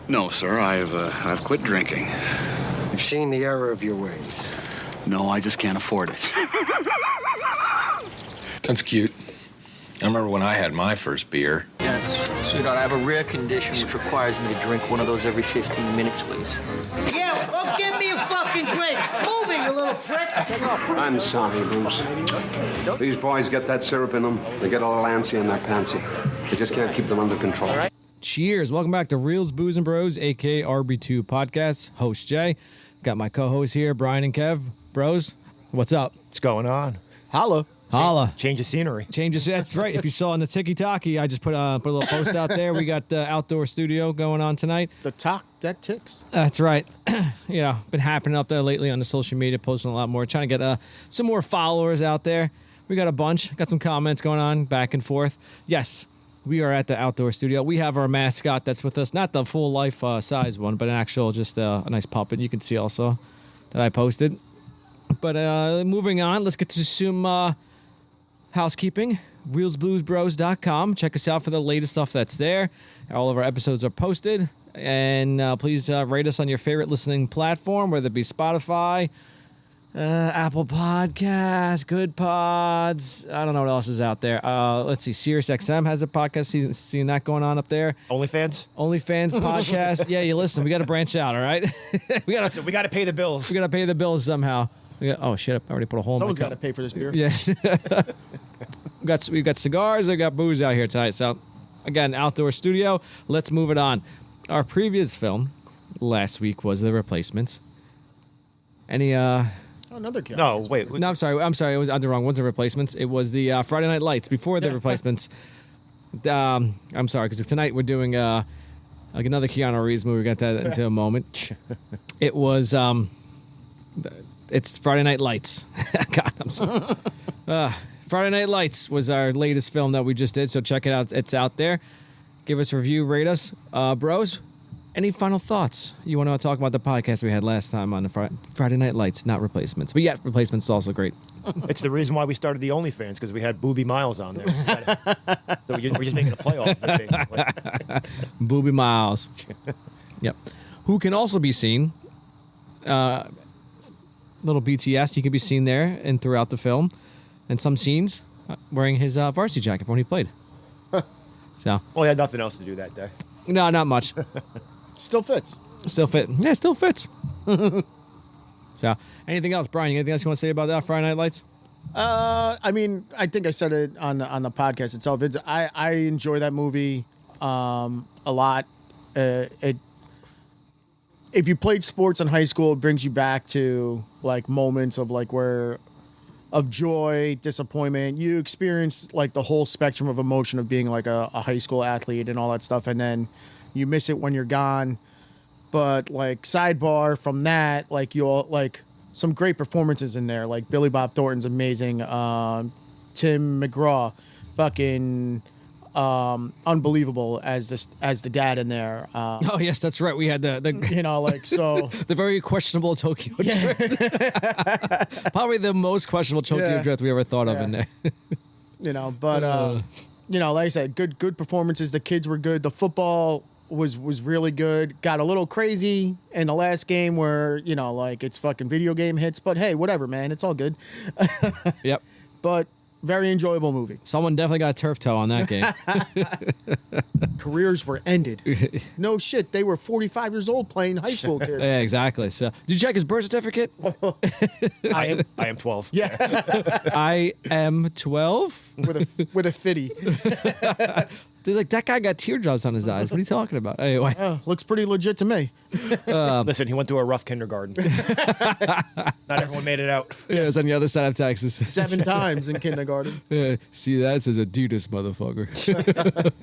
No, sir. I've quit drinking. You've seen the error of your ways. No, I just can't afford it. That's cute. I remember when I had my first beer. Yes, sweetheart, I have a rare condition which requires me to drink one of those every 15 minutes, please. Yeah, well, give me a fucking drink. Moving, you little prick. I'm sorry, Bruce. These boys get that syrup in them. They get a little antsy in their pantsy. They just can't keep them under control. All right. Cheers. Welcome back to Reels, Booze, and Bros, a.k.a. RB2 Podcast. Host Jay. Got my co-hosts here, Brian and Kev. Bros, what's up? What's going on? Holla. Change of scenery. That's right. If you saw in the Tiki-Taki, I just put a little post out there. We got the outdoor studio going on tonight. The talk that ticks. That's right. Been happening up there lately on the social media, posting a lot more, trying to get some more followers out there. We got a bunch. Got some comments going on back and forth. Yes, we are at the outdoor studio. We have our mascot that's with us. Not the full life size one, but an actual, just a nice puppet. You can see also that I posted. But moving on, let's get to some housekeeping. ReelsBluesBros.com. Check us out for the latest stuff that's there. All of our episodes are posted. And please rate us on your favorite listening platform, whether it be Spotify, Apple Podcasts, Good Pods. I don't know what else is out there. Let's see. SiriusXM has a podcast. Seeing that going on up there. OnlyFans podcast. Yeah, you listen. We got to branch out, all right? we got to pay the bills. We got to pay the bills somehow. Oh, shit. I already put a hole Someone's in my got to pay for this beer. Yeah. We've got cigars. I got booze out here tonight. So, again, outdoor studio. Let's move it on. Our previous film last week was The Replacements. Any Another kid. No, wait. No, I'm sorry. It was wrong. It wasn't The Replacements. It was the Friday Night Lights before The Replacements. I'm sorry, because tonight we're doing like another Keanu Reeves movie. We'll get that into a moment. It was it's Friday Night Lights. God, I'm sorry. Friday Night Lights was our latest film that we just did, so check it out. It's out there. Give us a review, rate us. Bros, any final thoughts? You want to talk about the podcast we had last time on the Friday Night Lights, not Replacements. But yeah, Replacements is also great. It's the reason why we started the OnlyFans, because we had Booby Miles on there. So we're just making a play off of it, basically. Booby Miles. Yep. Who can also be seen, little BTS, you can be seen there and throughout the film. And some scenes wearing his varsity jacket from when he played. So. Well, he had nothing else to do that day. No, not much. Still fits. Yeah, still fits. So, anything else, Brian? Anything else you want to say about that Friday Night Lights? I mean, I think I said it on the podcast itself. I enjoy that movie a lot. If you played sports in high school, it brings you back to like moments of like of joy, disappointment. You experience like the whole spectrum of emotion of being like a high school athlete and all that stuff, and then you miss it when you're gone. But like sidebar from that, like you'll like some great performances in there. Like Billy Bob Thornton's amazing. Tim McGraw, fucking unbelievable as the dad in there. Oh yes, that's right. We had the so the very questionable Tokyo Drift. Probably the most questionable Tokyo Drift we ever thought of in there. But like I said, good performances. The kids were good. The football was really good. Got a little crazy in the last game where it's fucking video game hits. But hey, whatever, man. It's all good. Yep. But very enjoyable movie. Someone definitely got a turf toe on that game. Careers were ended. No shit. They were 45 years old playing high school kids. Yeah, exactly. So, did you check his birth certificate? I am 12. Yeah. I am 12? With a fitty. They're like, that guy got teardrops on his eyes. What are you talking about? Anyway. Looks pretty legit to me. Listen, he went through a rough kindergarten. Not everyone made it out. Yeah, it was on the other side of Texas. 7 times in kindergarten. See, that says Adidas, motherfucker.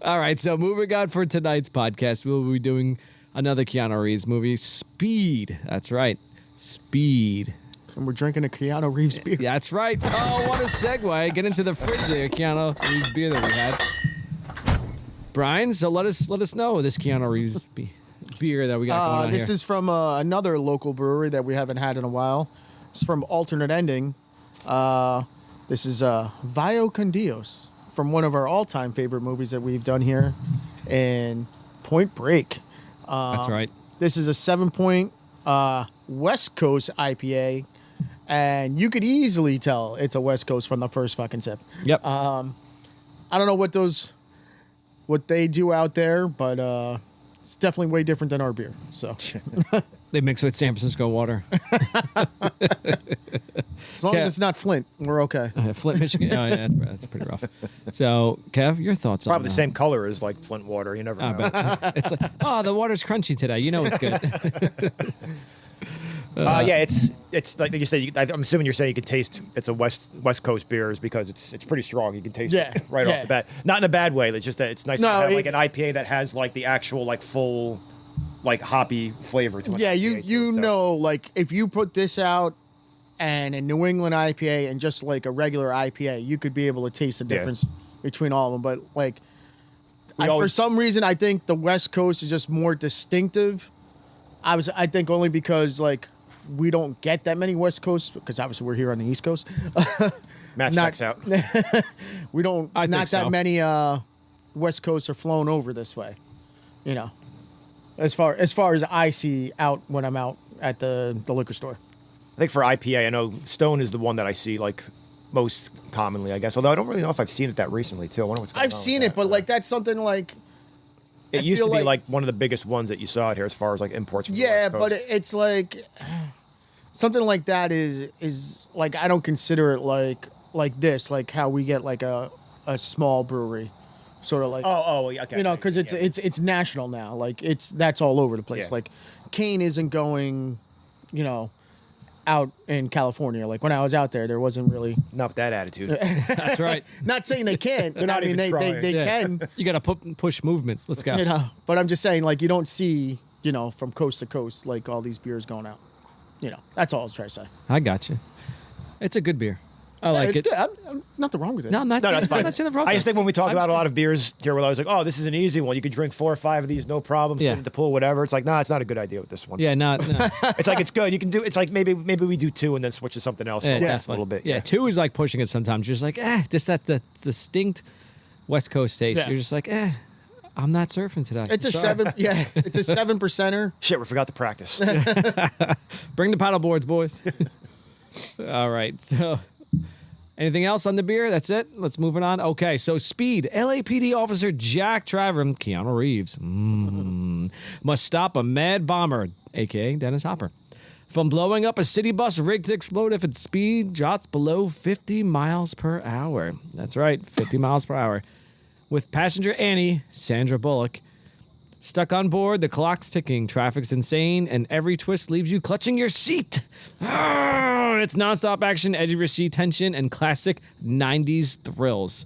All right, so moving on for tonight's podcast, we'll be doing another Keanu Reeves movie, Speed. That's right, Speed. And we're drinking a Keanu Reeves beer. Yeah, that's right. Oh, what a segue. Get into the fridge there, Keanu Reeves beer that we had. Brian, so let us know this Keanu Reeves beer that we got going on this here. is from another local brewery that we haven't had in a while. It's from Alternate Ending. This is Valle con Dios from one of our all-time favorite movies that we've done here. And Point Break. That's right. This is a 7-point West Coast IPA, and you could easily tell it's a West Coast from the first fucking sip. Yep. I don't know what they do out there, but it's definitely way different than our beer. So They mix with San Francisco water. as long as it's not Flint, we're okay. Flint, Michigan. Oh, yeah, that's pretty rough. So, Kev, your thoughts on Probably the that? same color as like Flint water. You never know. It's like, oh, the water's crunchy today. You know it's good. Yeah, it's like you said. I'm assuming you're saying you can taste it's a West Coast beers because it's pretty strong. You can taste it right off the bat. Not in a bad way. It's just that it's nice to have like an IPA that has like the actual like full like hoppy flavor to it. Yeah, you know, like if you put this out and a New England IPA and just like a regular IPA, you could be able to taste the difference between all of them. But like, for some reason, I think the West Coast is just more distinctive. I think only because like we don't get that many West Coast because obviously we're here on the East Coast. Matt checks out. We don't. Not that many West Coasts are flown over this way. You know, as far as I see out when I'm out at the liquor store. I think for IPA, I know Stone is the one that I see like most commonly, I guess. Although I don't really know if I've seen it that recently too. I wonder what's going on. I've seen it, but like that's something like. It used to be like one of the biggest ones that you saw out here as far as like imports from the West Coast. But it's like something like that is like I don't consider it like this, like how we get like a small brewery, sort of like okay, you know, because it's national now, like that's all over the place. Like Kane isn't going, you know, out in California. Like when I was out there wasn't really not with that attitude. That's right. Not saying they can't. They're not I mean, even trying. they can. You got to push movements. Let's go. You know, but I'm just saying, like you don't see, you know, from coast to coast, like all these beers going out. You know, that's all I was trying to say. I got you. It's a good beer. I like it's it. good. I'm nothing wrong with it. No, I'm not. No, that's fine. I'm not saying the wrong. I just think when we talk about a lot of beers here, where I was like, oh, this is an easy one. You could drink 4 or 5 of these, no problem. Yeah. Sit at the pool, whatever. It's like, nah, it's not a good idea with this one. Yeah, no. It's like it's good. You can do. It's like maybe we do 2 and then switch to something else. Yeah, for a definitely. little bit. Yeah, 2 is like pushing it sometimes. You're just like, just that distinct West Coast taste. Yeah. You're just like, I'm not surfing today. It's a 7. Yeah, it's a 7%er. Shit, we forgot to practice. Bring the paddle boards, boys. All right. So, anything else on the beer? That's it. Let's move it on. Okay. So, Speed. LAPD officer Jack Traven, Keanu Reeves, must stop a mad bomber, aka Dennis Hopper, from blowing up a city bus rigged to explode if its speed drops below 50 miles per hour. That's right, 50 miles per hour. With passenger Annie, Sandra Bullock, stuck on board, the clock's ticking, traffic's insane, and every twist leaves you clutching your seat. It's nonstop action, edge of your seat tension, and classic 90s thrills.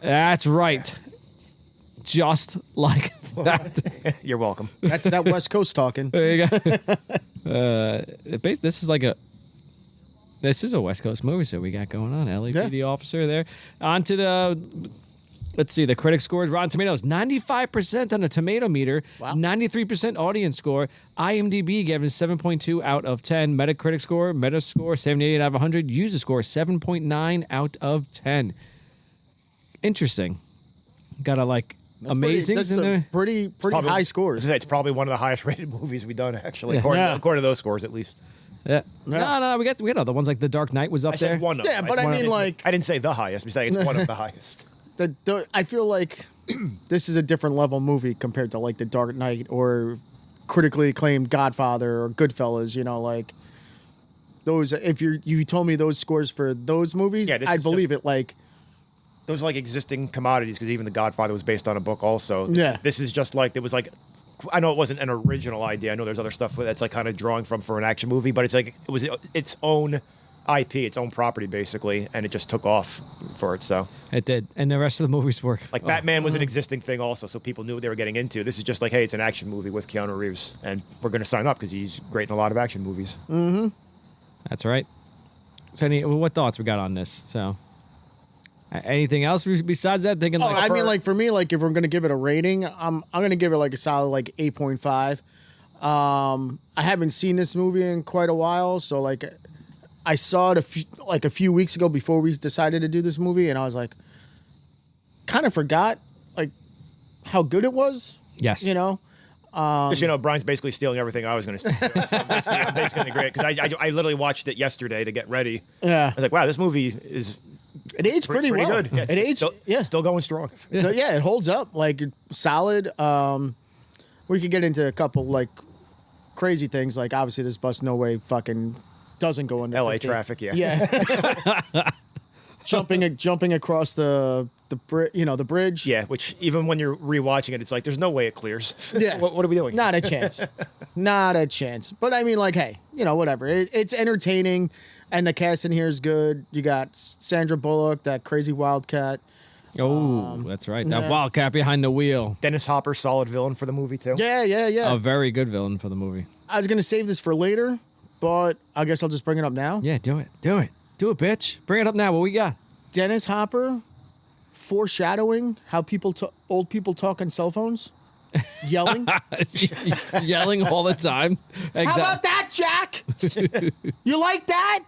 That's right. Just like that. You're welcome. That's that West Coast talking. There you go. This is a West Coast movie, so we got going on. LAPD officer there. On to let's see, the critic scores. Rotten Tomatoes, 95% on a tomato meter, 93% audience score. IMDb gave it a 7.2 out of 10. Metacritic score, Metascore, 78 out of 100. User score, 7.9 out of 10. Interesting. Got a amazing. That's pretty high scores. It's probably one of the highest rated movies we've done, actually, according to those scores, at least. Yeah. No, we had other ones, like The Dark Knight was up there. Said one of them. Yeah, but I mean, like... I didn't say the highest. I'm saying it's one of the highest. I feel like this is a different level movie compared to like The Dark Knight or critically acclaimed Godfather or Goodfellas. You know, like those. If you told me those scores for those movies, I'd believe it. Like those are like existing commodities because even The Godfather was based on a book. Also, this is just like it was like. I know it wasn't an original idea. I know there's other stuff that's like kind of drawing for an action movie, but it's like it was its own IP, its own property, basically, and it just took off for it. So it did, and the rest of the movies work. Like Batman was an existing thing, also, so people knew what they were getting into. This is just like, hey, it's an action movie with Keanu Reeves, and we're going to sign up because he's great in a lot of action movies. Mm-hmm. That's right. So, what thoughts we got on this? So, anything else besides that? Thinking, I mean, like for me, like if we're going to give it a rating, I'm going to give it like a solid like 8.5. I haven't seen this movie in quite a while, so like. I saw it a few weeks ago before we decided to do this movie, and I was like, kind of forgot like how good it was. Yes. You know? Just, Brian's basically stealing everything I was going to say. I'm basically going to agree because I literally watched it yesterday to get ready. Yeah. I was like, wow, this movie is It aged pretty well. good. Yeah, it aged, still going strong. So, it holds up. Like, solid. We could get into a couple, like, crazy things. Like, obviously, this bus no way fucking doesn't go under LA 50. traffic, yeah. Yeah. jumping across the bridge. Yeah, which even when you're rewatching it, it's like, there's no way it clears. Yeah. What are we doing? Not a chance. Not a chance. But I mean, like, hey, whatever. It's entertaining, and the cast in here is good. You got Sandra Bullock, that crazy wildcat. Oh, that's right. That wildcat behind the wheel. Dennis Hopper, solid villain for the movie, too. Yeah. A very good villain for the movie. I was going to save this for later, but I guess I'll just bring it up now. Yeah, do it. Do it, bitch. Bring it up now. What we got? Dennis Hopper foreshadowing how old people talk on cell phones. Yelling. Yelling all the time. How about that, Jack? You like that?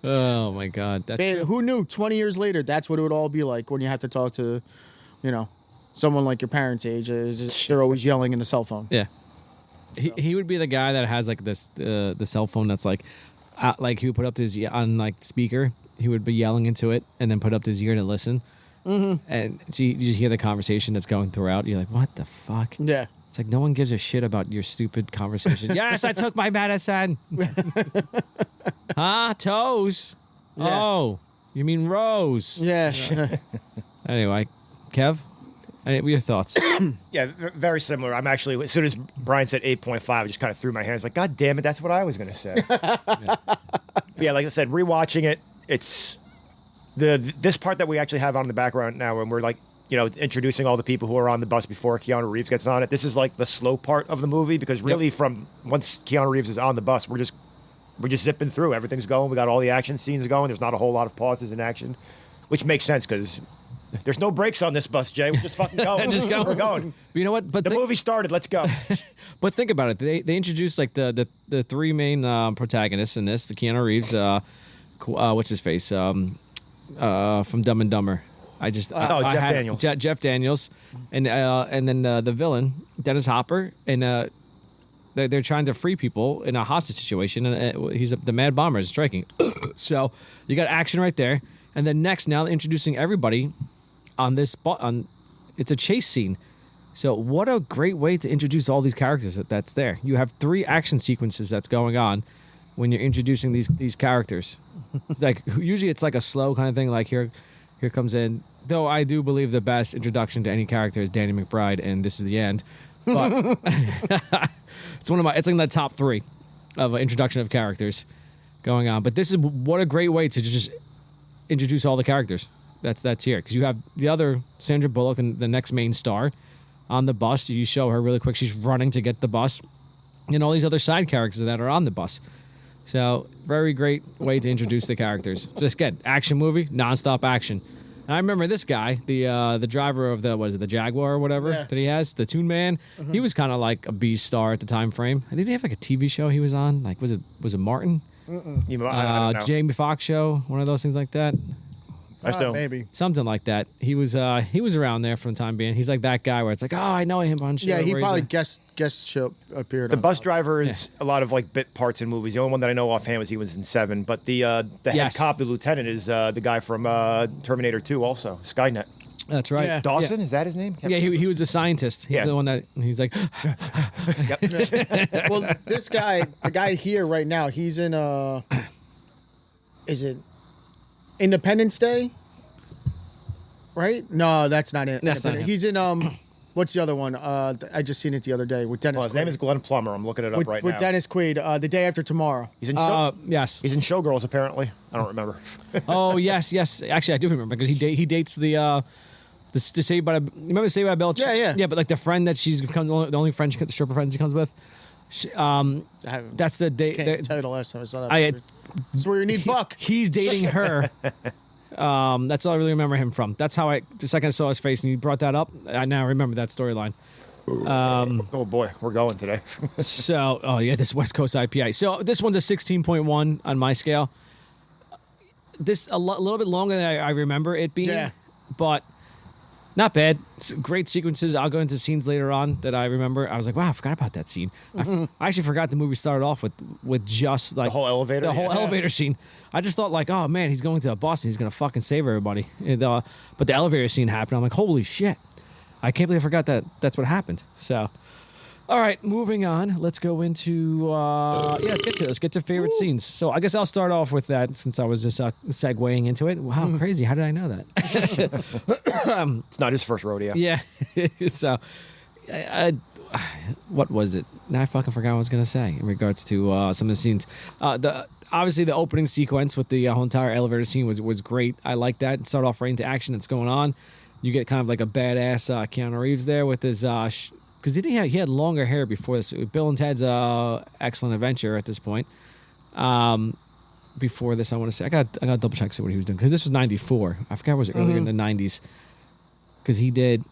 Oh, my God. That's Man, who knew 20 years later that's what it would all be like when you have to talk to, someone like your parents' age. They're always yelling in a cell phone. Yeah. He would be the guy that has like this the cell phone that's like he would put up his on like speaker. He would be yelling into it and then put up his ear to listen. Mm-hmm. And so you just hear the conversation that's going throughout. You're like, what the fuck? Yeah. It's like no one gives a shit about your stupid conversation. Yes, I took my medicine. Huh? Toes? Yeah. Oh, you mean Rose? Yeah. Anyway, Kev, what are your thoughts? Yeah, very similar. I'm actually, as soon as Brian said 8.5, I just kind of threw my hands like, God damn it, that's what I was going to say. Yeah, like I said, rewatching it, it's this part that we actually have on the background now when we're like, introducing all the people who are on the bus before Keanu Reeves gets on it. This is like the slow part of the movie because really from once Keanu Reeves is on the bus, we're just zipping through. Everything's going. We got all the action scenes going. There's not a whole lot of pauses in action, which makes sense because there's no brakes on this bus, Jay. We're just fucking going. We're going. But you know what? But the movie started. Let's go. But think about it. They introduced like the three main protagonists in this. The Keanu Reeves, what's his face, from Dumb and Dumber. Jeff Daniels. Jeff Daniels, and then the villain Dennis Hopper, and they're trying to free people in a hostage situation, and the Mad Bomber is striking. So you got action right there, and then next now introducing everybody on this it's a chase scene. So what a great way to introduce all these characters that's there. You have 3 action sequences that's going on when you're introducing these characters. Like usually it's like a slow kind of thing. Like here comes in. Though I do believe the best introduction to any character is Danny McBride, and this is the end. But it's like in the top 3 of introduction of characters going on. But this is what a great way to just introduce all the characters. That's here because you have the other Sandra Bullock and the next main star on the bus. You show her really quick. She's running to get the bus, and all these other side characters that are on the bus. So very great way to introduce the characters. Just get action movie, nonstop action. And I remember this guy, the driver of the Jaguar or whatever that he has, the Toon Man. Mm-hmm. He was kind of like a B star at the time frame. I think they have like a TV show he was on. Like was it Martin? I don't know. Jamie Foxx show, one of those things like that. Maybe something like that. He was around there for the time being. He's like that guy where it's like, oh, I know him on show. Yeah, he probably guest show appeared. The bus driver is a lot of like bit parts in movies. The only one that I know offhand was he was in 7. But the head cop, the lieutenant, is the guy from Terminator 2, also Skynet. That's right. Yeah. Dawson, is that his name? Yeah, he was the scientist. He's the one that he's like. Well, this guy, the guy here right now, he's in is it Independence Day? Right? No, that's not it. That's not him. He's in what's the other one? I just seen it the other day with Dennis. His name is Glenn Plummer. I'm looking it up right now. With Dennis Quaid, The Day After Tomorrow. He's in yes. He's in Showgirls apparently. I don't remember. Oh yes. Actually, I do remember because he dates the Saved by the. Remember Saved by the Bell? Yeah. But like the friend that she's become the only friend stripper friend she comes with. That's the day. Can't tell you the last time I saw that. That's where you need Buck. He's dating her. That's all I really remember him from. That's how the second I saw his face and you brought that up, I now remember that storyline. Oh boy, we're going today. So, this West Coast IPA. So this one's a 16.1 on my scale. This a little bit longer than I remember it being, but Not bad. Great sequences. I'll go into scenes later on that I remember. I was like, wow, I forgot about that scene. I actually forgot the movie started off with just like The whole elevator? The whole Yeah. elevator scene. I just thought like, oh man, he's going to a bus and he's gonna fucking save everybody. And, but the elevator scene happened. I'm like, holy shit! I can't believe I forgot that. That's what happened. So, all right, moving on. Let's go into let's get to favorite scenes. So I guess I'll start off with that since I was just segueing into it. Wow, crazy! How did I know that? It's not his first rodeo. Yeah. So, what was it? Now I fucking forgot what I was gonna say in regards to some of the scenes. Obviously the opening sequence with the whole entire elevator scene was great. I like that. Start off right into action that's going on. You get kind of like a badass Keanu Reeves there with his because he had longer hair before this. Bill and Ted's Excellent Adventure at this point. Before this, I want to say I got to double check see what he was doing because this was '94. I forgot was it earlier in the '90s because he did.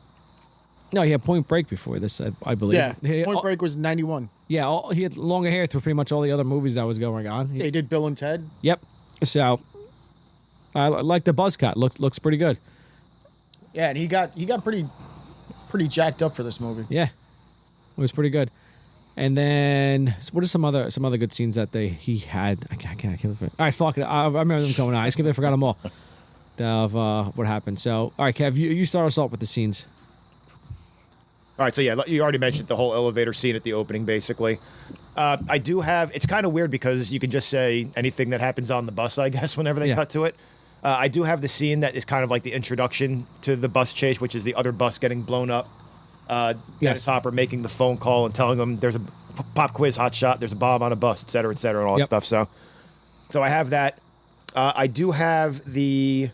No, he had Point Break before this, I believe. Yeah, Point Break was 91. Yeah, he had longer hair through pretty much all the other movies that was going on. Yeah, he did Bill and Ted. Yep. So I like the buzz cut. Looks pretty good. Yeah, and he got pretty jacked up for this movie. Yeah, it was pretty good. And then what are some other good scenes that he had? I can't. All right, fuck it. I remember them coming out. I just can't believe I forgot them all. Of what happened. So all right, Kev, you start us off with the scenes. All right, so yeah, you already mentioned the whole elevator scene at the opening, basically. I do have, it's kind of weird because you can just say anything that happens on the bus, I guess, whenever they cut to it. I do have the scene that is kind of like the introduction to the bus chase, which is the other bus getting blown up. Dennis Hopper making the phone call and telling them there's a pop quiz hot shot, there's a bomb on a bus, et cetera, and all that stuff. So I have that. I do have the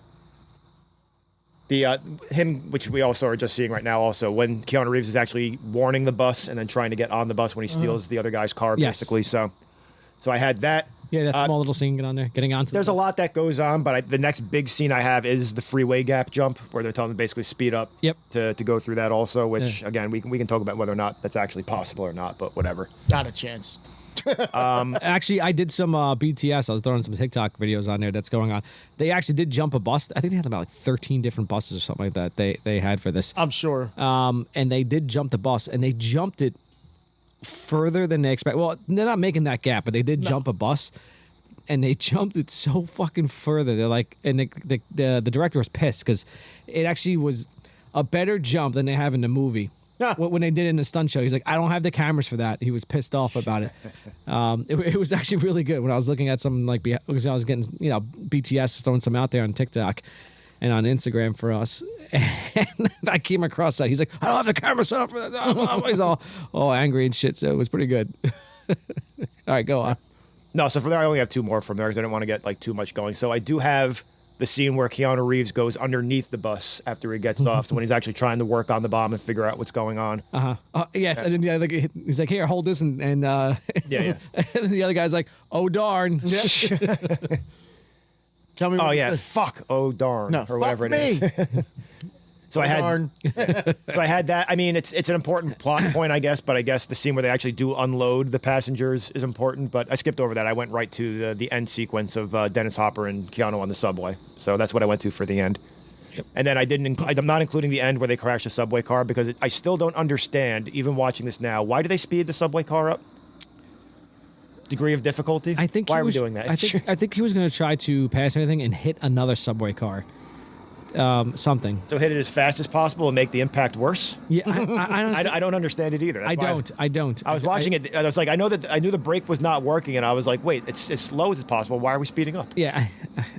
him, which we also are just seeing right now also, when Keanu Reeves is actually warning the bus and then trying to get on the bus when he steals the other guy's car, basically. So I had that. Yeah, that small little scene getting onto There's a lot that goes on, but the next big scene I have is the freeway gap jump, where they're telling them to basically speed up to go through that also, which, again, we can talk about whether or not that's actually possible or not, but whatever. Not a chance. Actually, I did some BTS. I was throwing some TikTok videos on there that's going on. They actually did jump a bus. I think they had about like 13 different buses or something like that they had for this. I'm sure. And they did jump the bus, and they jumped it further than they expect. Well, they're not making that gap, but they did jump a bus, and they jumped it so fucking further. They're like, and the director was pissed because it actually was a better jump than they have in the movie. When they did it in the stunt show, he's like, I don't have the cameras for that. He was pissed off about it. It was actually really good when I was looking at something like, because I was getting, BTS throwing some out there on TikTok and on Instagram for us. And I came across that. He's like, I don't have the camera set up for that. He's all angry and shit. So it was pretty good. All right, go on. No, so from there, I only have two more from there because I didn't want to get like too much going. So I do have the scene where Keanu Reeves goes underneath the bus after he gets off, so when he's actually trying to work on the bomb and figure out what's going on. Yes, and then he's like, "Here, hold this," and yeah. And the other guy's like, "Oh darn." Yeah. Tell me. Oh yeah, fuck. Oh darn. No, or whatever fuck it is. So I had that. I mean, it's an important plot point, I guess, but I guess the scene where they actually do unload the passengers is important. But I skipped over that. I went right to the end sequence of Dennis Hopper and Keanu on the subway. So that's what I went to for the end. Yep. And then I'm not including the end where they crash the subway car because I still don't understand, even watching this now, why do they speed the subway car up? Degree of difficulty? I think why are we doing that? I think he was going to try to pass everything and hit another subway car. Something. So hit it as fast as possible and make the impact worse? Yeah, I don't understand it either. That's I don't. I was watching it. I was like, I knew the brake was not working, and I was like, wait, it's as slow as possible. Why are we speeding up? Yeah,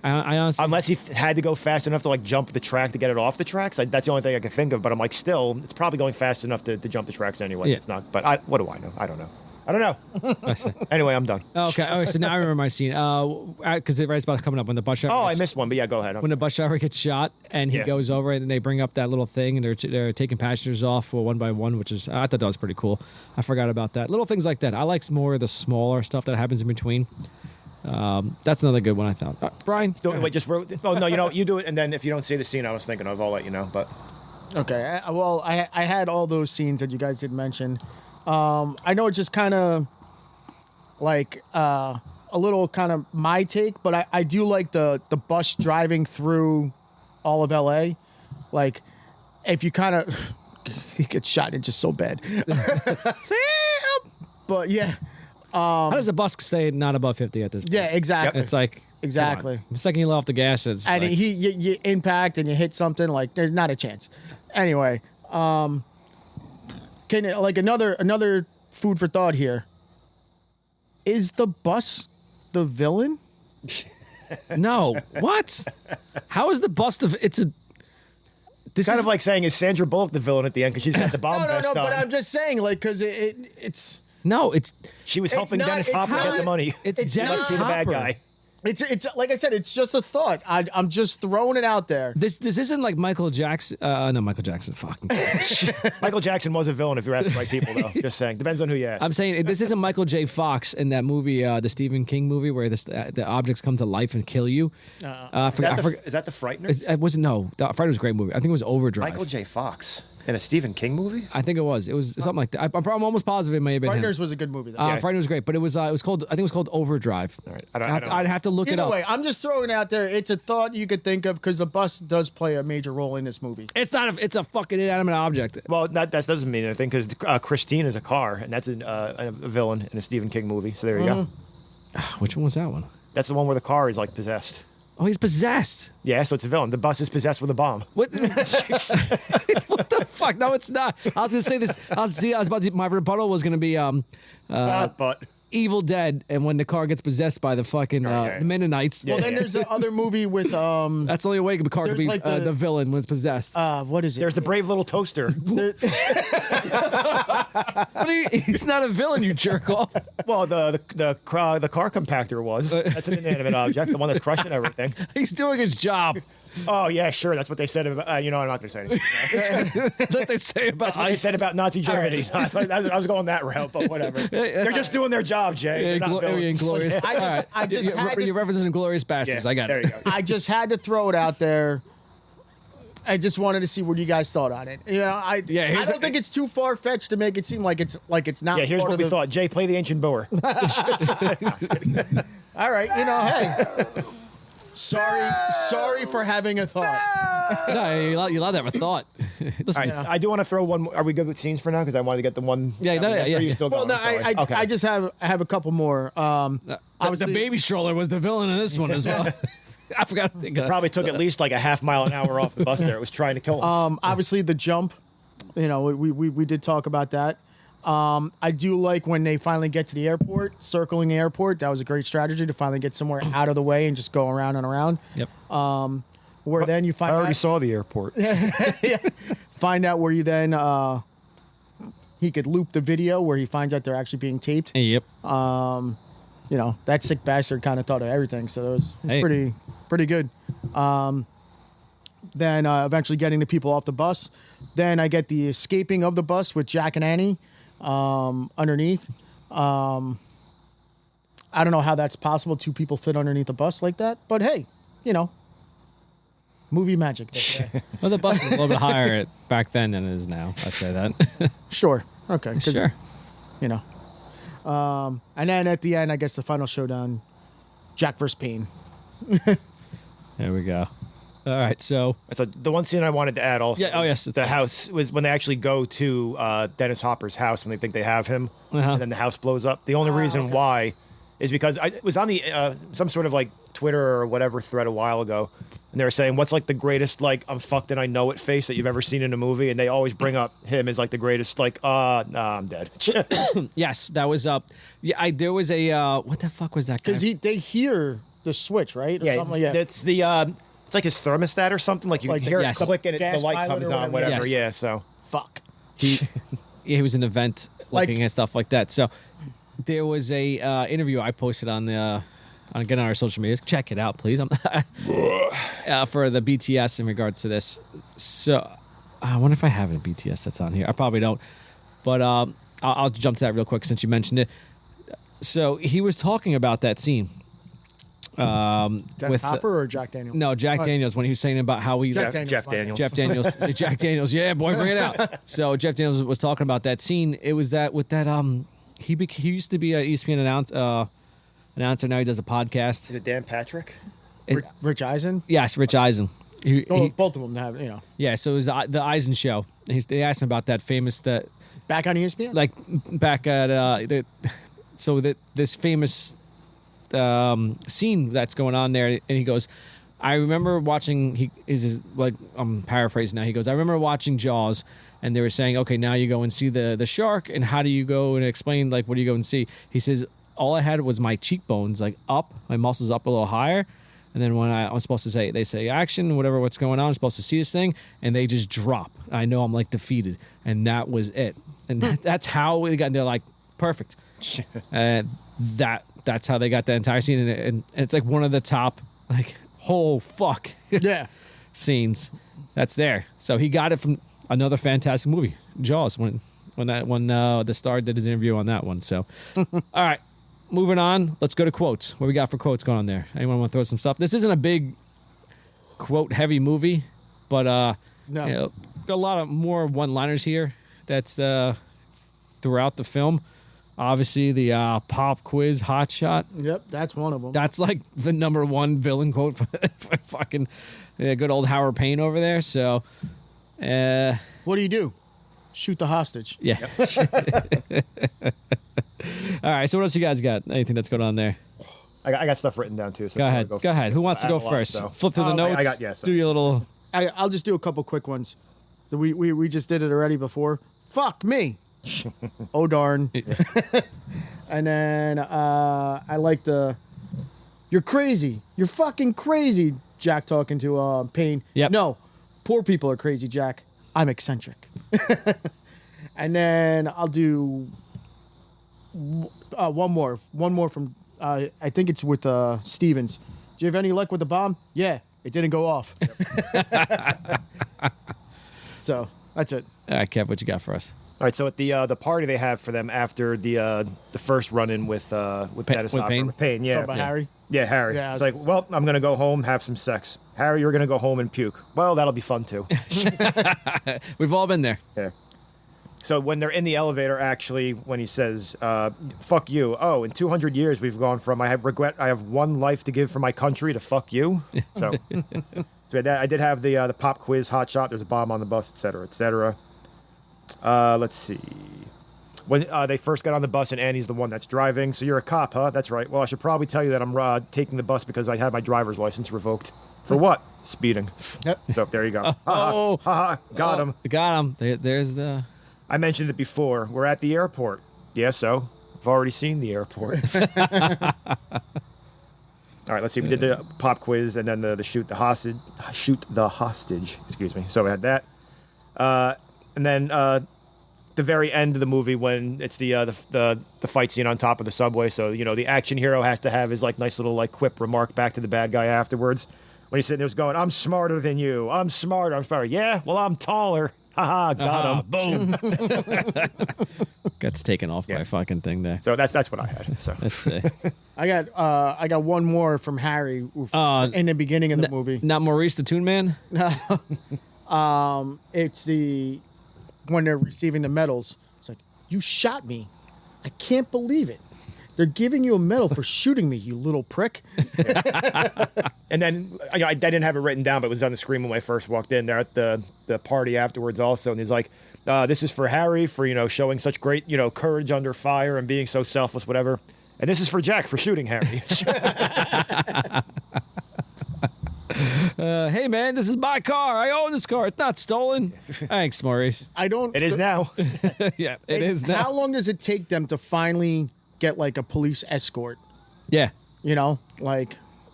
I honestly. Unless he had to go fast enough to like jump the track to get it off the tracks. That's the only thing I could think of. But I'm like, still, it's probably going fast enough to jump the tracks anyway. Yeah. It's not. But what do I know? I don't know. Anyway, I'm done. Okay. All right. So now I remember my scene. Because the right's about coming up when the bus driver. Oh, I missed one, but yeah, go ahead. When the bus driver gets shot and he goes over and they bring up that little thing and they're taking passengers off one by one, which is I thought that was pretty cool. I forgot about that. Little things like that. I like more of the smaller stuff that happens in between. That's another good one I thought. Brian, wait, just oh no, you do it, and then if you don't see the scene I was thinking of, I'll let you know. But okay, I had all those scenes that you guys did mention. I know it's just kind of like a little kind of my take, but I do like the bus driving through all of LA. Like if you kind of he gets shot in just so bad. Sam. But yeah. How does a bus stay not above 50 at this point? Yeah, exactly. It's like exactly. The second you let off the gas, it's And like, you impact and you hit something, like there's not a chance. Anyway, can like another food for thought here. Is the bus the villain? no. What? How is the bus it's a this Kind is of like saying, is Sandra Bullock the villain at the end because she's got the bomb No, vest on? but I'm just saying, like, because it's no, it's She was It's helping not- Dennis it's Hopper get not- the money. it's It's Dennis Let's see the bad Hopper. guy. it's like I said, it's just a thought. I'm just throwing it out there. This isn't like Michael Jackson. No, Michael Jackson. Fucking. Michael Jackson was a villain if you're asking the right people, though. Just saying. Depends on who you ask. I'm saying this isn't Michael J. Fox in that movie, the Stephen King movie, where the objects come to life and kill you. I forgot. Is that the Frighteners? It wasn't. No, Friday was a great movie. I think it was Overdrive. Michael J. Fox in a Stephen King movie? I think it was. It was something like that. I'm almost positive it may have been him. Frighteners was a good movie, though. Friday was great, but it was called. I think it was called Overdrive. All right. I don't know. I'd have to look it Either up. way, I'm just throwing it out there. It's a thought you could think of because the bus does play a major role in this movie. It's not. It's a fucking inanimate object. Well, that doesn't mean anything because Christine is a car, and that's a villain in a Stephen King movie. So there you go. Which one was that one? That's the one where the car is like possessed. Oh, he's possessed. Yeah, so it's a villain. The bus is possessed with a bomb. What? What the fuck? No, it's not. I was gonna say this. My rebuttal was gonna be But Evil Dead, and when the car gets possessed by the fucking yeah. the Mennonites. Well, then there's the other movie with That's the only way the car could There's be like the villain when it's possessed. what is it? there's the brave little toaster. He's not a villain, you jerk off. Well, the car compactor was. That's an inanimate object, the one that's crushing everything. He's doing his job. Oh yeah, sure. That's what they said about. I'm not going to say anything. That's what they say about That's what they ice. said about Nazi Germany. I was going that route, but whatever. They're just doing their job, Jay. They're not villains. Inglorious. I just had to- You're referencing Inglorious Bastards. Yeah, I got there it. you go. I just had to throw it out there. I just wanted to see what you guys thought on it. You know, I don't think it's too far fetched to make it seem like it's not. Yeah, here's part what of we the- thought. Jay, play the ancient boer. All right, hey. Sorry for having a thought. No, you're allowed to have a thought. Listen, All right, I do want to throw one more. Are we good with scenes for now? Because I wanted to get the one. Yeah, Are you yeah. still Well, going? no, I'm sorry. Okay. I just have a couple more. the baby stroller was the villain in this one as well. I forgot to think of that. Probably took at least like a half mile an hour off the bus there. It was trying to kill him. Obviously the jump. You know, we did talk about that. I do like when they finally get to the airport, circling the airport. That was a great strategy to finally get somewhere out of the way and just go around and around. Yep. Where then you find out, saw the airport. find out where you then he could loop the video where he finds out they're actually being taped. Yep. You know, that sick bastard kind of thought of everything, so it was Hey. pretty good. Then eventually getting the people off the bus. Then I get the escaping of the bus with Jack and Annie underneath. I don't know how that's possible. Two people fit underneath a bus like that, but hey, you know, movie magic. Well, the bus is a little bit higher back then than it is now. I say that. Sure, okay, 'cause, Sure. you know. And then at the end, I guess the final showdown, Jack versus Payne. There we go. All right, so So the one scene I wanted to add also. Yeah, oh, was yes, it's the fine. house was when they actually go to Dennis Hopper's house when they think they have him, Uh-huh. and then the house blows up. The only reason why is because it was on the some sort of like Twitter or whatever thread a while ago, and they were saying what's like the greatest like I'm fucked and I know it face that you've ever seen in a movie, and they always bring up him as like the greatest like nah I'm dead. yes, that was yeah. There was a what the fuck was that guy? Because they hear the switch, right? Or something like that. It's the it's like his thermostat or something. Like you Like hear yes. it click and the Gas light pilot comes or on, whatever. whatever. Yes. Yeah, so Fuck. He was an event Like- looking at stuff like that. So there was a interview I posted on the again on our social media. Check it out, please. For the BTS in regards to this. So I wonder if I have a BTS that's on here. I probably don't, but I'll jump to that real quick since you mentioned it. So he was talking about that scene. Dennis Hopper or Jack Daniels? No, Jack Daniels, when he was saying about how he's Jack Daniels, Jeff fine. Daniels. Jeff Daniels. Jack Daniels. Yeah, boy, bring it out. So Jeff Daniels was talking about that scene. It was that with that he used to be an ESPN announcer. Now he does a podcast. Is it Dan Patrick? Rich Eisen? Yes, Rich Eisen. Both of them have, Yeah, so it was the Eisen show. They asked him about that famous back on ESPN. like back at this famous scene that's going on there, and he goes, I remember watching. I'm paraphrasing now. He goes, I remember watching Jaws, and they were saying, okay, now you go and see the shark, and how do you go and explain like what do you go and see? He says, all I had was my cheekbones like up, my muscles up a little higher. And then when I'm supposed to they say action, what's going on, I'm supposed to see this thing, and they just drop. I know I'm like defeated, and that was it. And that's how we got. And they're like, perfect. And that's how they got that entire scene, and it's like one of the top like Yeah, scenes that's there. So he got it from another fantastic movie, Jaws. When the star did his interview on that one. So, all right. Moving on, let's go to quotes. What we got for quotes going on there? Anyone want to throw some stuff? This isn't a big quote-heavy movie, but got a lot of more one-liners here. That's throughout the film. Obviously, the pop quiz hot shot. Yep, that's one of them. That's like the number one villain quote for fucking good old Howard Payne over there. So, what do? Shoot the hostage. Yeah. All right. So what else you guys got? Anything that's going on there? I got stuff written down too. So go ahead. Go ahead. Who wants to go first? Flip through the notes. Do your little. I'll just do a couple quick ones. We just did it already before. Fuck me. Oh darn. And then I like you're crazy. You're fucking crazy. Jack talking to Payne. Yep. No, poor people are crazy, Jack. I'm eccentric. And then I'll do one more from I think it's with Stevens. Do you have any luck with the bomb? Yeah, it didn't go off. So that's it. All right, Kev, what you got for us? All right, so at the party they have for them after the first run-in with Dennis Hopper, Payne? with Payne, yeah. Talk about Harry? Yeah, Harry. Yeah, it's like, well, I'm going to go home, have some sex. Harry, you're going to go home and puke. Well, that'll be fun, too. We've all been there. Yeah. So when they're in the elevator, actually, when he says, fuck you. Oh, in 200 years, we've gone from I have one life to give for my country to fuck you. So, I did have the pop quiz hot shot. There's a bomb on the bus, et cetera, et cetera. Let's see. When they first got on the bus and Annie's the one that's driving. So you're a cop, huh? That's right. Well, I should probably tell you that I'm taking the bus because I had my driver's license revoked. For what? Speeding. Yep. So there you go. Got him. Got him. There's the... I mentioned it before. We're at the airport. Yeah, so I've already seen the airport. All right, let's see. We did the pop quiz and then the shoot the hostage. Excuse me. So we had that. And then the very end of the movie when it's the fight scene on top of the subway. So, the action hero has to have his nice little quip remark back to the bad guy afterwards. When he's sitting there going, I'm smarter than you. I'm smarter. Yeah, well, I'm taller. Haha, got him. Boom. Gets taken off by a fucking thing there. So that's what I had. So Let's see. I got one more from Harry in the beginning of the movie. Not Maurice the Toon Man? It's when they're receiving the medals. It's like, you shot me. I can't believe it. They're giving you a medal for shooting me, you little prick. And then I didn't have it written down, but it was on the screen when I first walked in there at the party afterwards also. And he's like, this is for Harry for, showing such great, courage under fire and being so selfless, whatever. And this is for Jack for shooting Harry. Hey, man, this is my car. I own this car. It's not stolen. Thanks, Maurice. It is now. Yeah, it is now. How long does it take them to finally get a police escort? Yeah.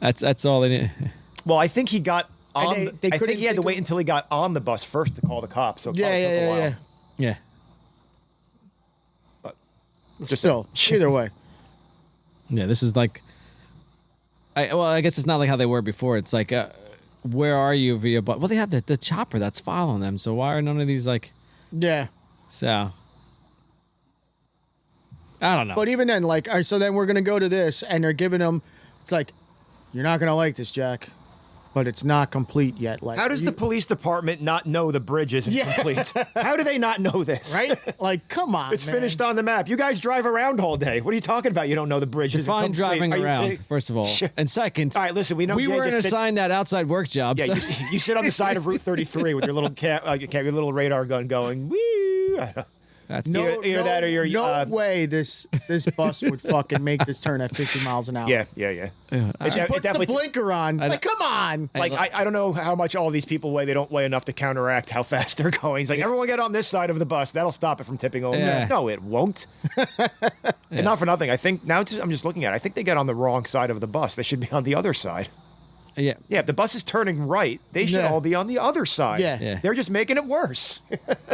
That's all they need. Well, I think he got on. They I think he had to think wait until he got on the bus first to call the cops. So it probably took a while. Yeah. But Still, either way. Yeah, this is I guess it's not like how they were before. It's like, where are you via? But well, they have the chopper that's following them. So why are none of these Yeah. So I don't know. But even then, all right, so then we're going to go to this, and they're giving him, it's like, you're not going to like this, Jack. but it's not complete yet. Like, How does the police department not know the bridge isn't complete? How do they not know this? right? Like, come on, It's man. finished on the map. You guys drive around all day. What are you talking about? You don't know the bridge isn't Fine complete. driving Are you around, kidding? first of all. And second, All right, listen, we know we Jay weren't just sits- assigned that outside work job. Yeah, so- you sit on the side of Route 33 with your little your little radar gun going, woo. I don't know. That's Either that or your, no way this bus would fucking make this turn at 50 miles an hour. Yeah. Yeah, It Puts the definitely blinker on. Like, come on. Like, I don't know how much all these people weigh. They don't weigh enough to counteract how fast they're going. It's like, everyone get on this side of the bus. That'll stop it from tipping over. Yeah. No, it won't. And not for nothing. I think now I'm just looking at it. I think they get on the wrong side of the bus. They should be on the other side. yeah. Yeah, if the bus is turning right, they should Yeah. all be on the other side. Yeah. They're just making it worse.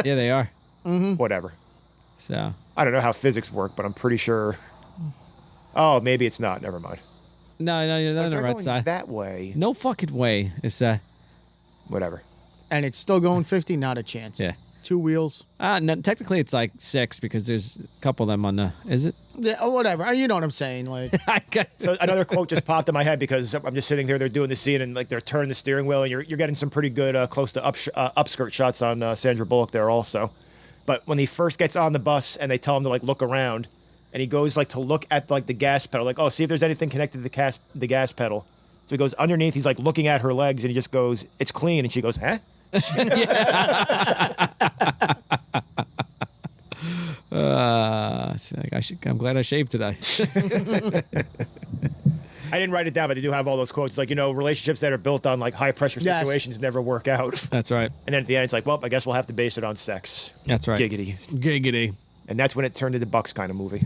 Yeah, they are. Whatever. So I don't know how physics work, but I'm pretty sure. Oh, maybe it's not. Never mind. no, you're not If on the they're right going side. that way, No fucking way. It's whatever. And it's still going 50, not a chance. Yeah. 2 wheels. no, technically it's like 6 because there's a couple of them on the. Is it? Yeah, or whatever. You know what I'm saying? Like, I got. So another quote just popped in my head because I'm just sitting there. They're doing the scene and like they're turning the steering wheel, and you're getting some pretty good close to upskirt shots on Sandra Bullock there also. But when he first gets on the bus and they tell him to like look around, and he goes like to look at like the gas pedal, like, oh, see if there's anything connected to the gas pedal. So he goes underneath. He's like looking at her legs, and he just goes, "It's clean," and she goes, "Huh?" I'm glad I shaved today. I didn't write it down, but they do have all those quotes. Like, relationships that are built on like high pressure Yes. situations never work out. That's right. And then at the end, it's like, well, I guess we'll have to base it on sex. That's right. Giggity. Giggity. And that's when it turned into Buck's kind of movie.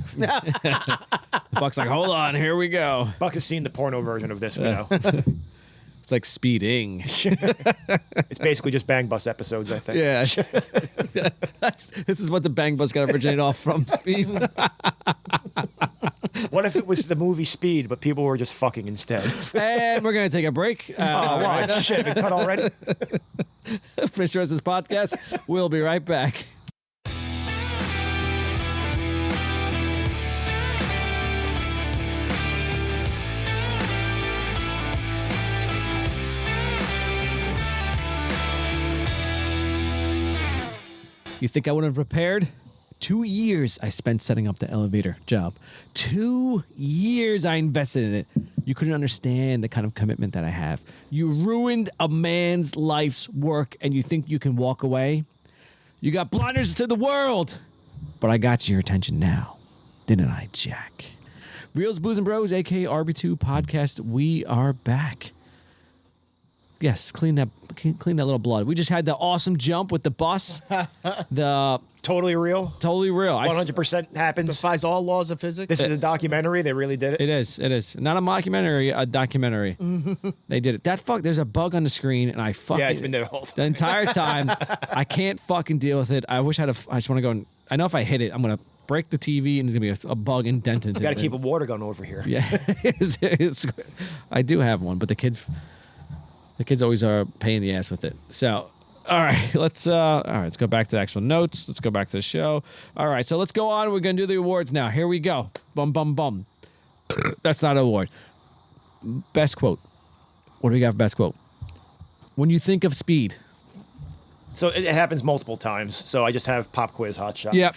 Buck's like, hold on, here we go. Buck has seen the porno version of this, we know. It's like speeding. It's basically just Bang Bus episodes, I think. Yeah. This is what the Bang Bus got originated off from. Speed. What if it was the movie Speed, but people were just fucking instead? And we're going to take a break. Oh, why? Shit, we cut already? Finish the rest of this podcast. We'll be right back. You think I would have prepared? 2 years I spent setting up the elevator job. 2 years I invested in it. You couldn't understand the kind of commitment that I have. You ruined a man's life's work and you think you can walk away? You got blinders to the world. But I got your attention now. Didn't I, Jack? Reels, Booze, and Bros, a.k.a. RB2 podcast. We are back. Yes, clean that little blood. We just had the awesome jump with the bus. The Totally real? totally real. 100% happens. defies all laws of physics. This is a documentary. They really did it. It is. Not a mockumentary, a documentary. They did it. There's a bug on the screen, and I fucking... Yeah, it's been there the whole time. The entire time. I can't fucking deal with it. I wish I just want to go and... I know if I hit it, I'm going to break the TV, and there's going to be a bug indented. You got to keep a water gun over here. Yeah. I do have one, but the kids always are a pain in the ass with it. So... All right, let's go back to the actual notes. Let's go back to the show. All right, so let's go on. We're going to do the awards now. Here we go. Bum, bum, bum. That's not an award. Best quote. What do we got for best quote? When you think of Speed. So it happens multiple times. So I just have pop quiz hot shot. Yep.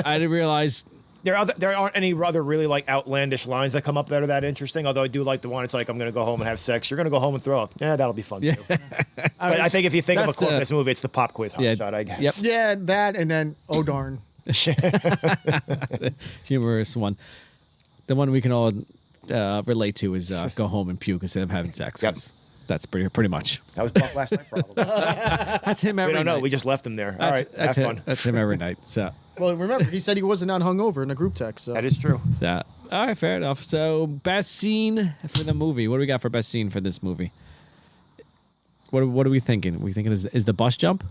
I didn't realize. There aren't any other really like outlandish lines that come up that are that interesting. Although I do like the one. It's like, I'm going to go home and have sex. You're going to go home and throw up. Yeah, that'll be fun too. But I think if you think of a That's quote in the- this movie, it's the pop quiz hot shot. I guess. Yep. Yeah, that and then oh darn. Humorous one. The one we can all relate to is go home and puke instead of having sex. Yep. That's pretty much. That was Buck last night, probably. That's him every We don't know. night. We just left him there. All right, That's have him. fun. That's him every night. So. Well, remember he said he wasn't on hungover in a group text. So. That is true. So, all right, fair enough. So, best scene for the movie. What do we got for best scene for this movie? What are we thinking? We thinking is the bus jump?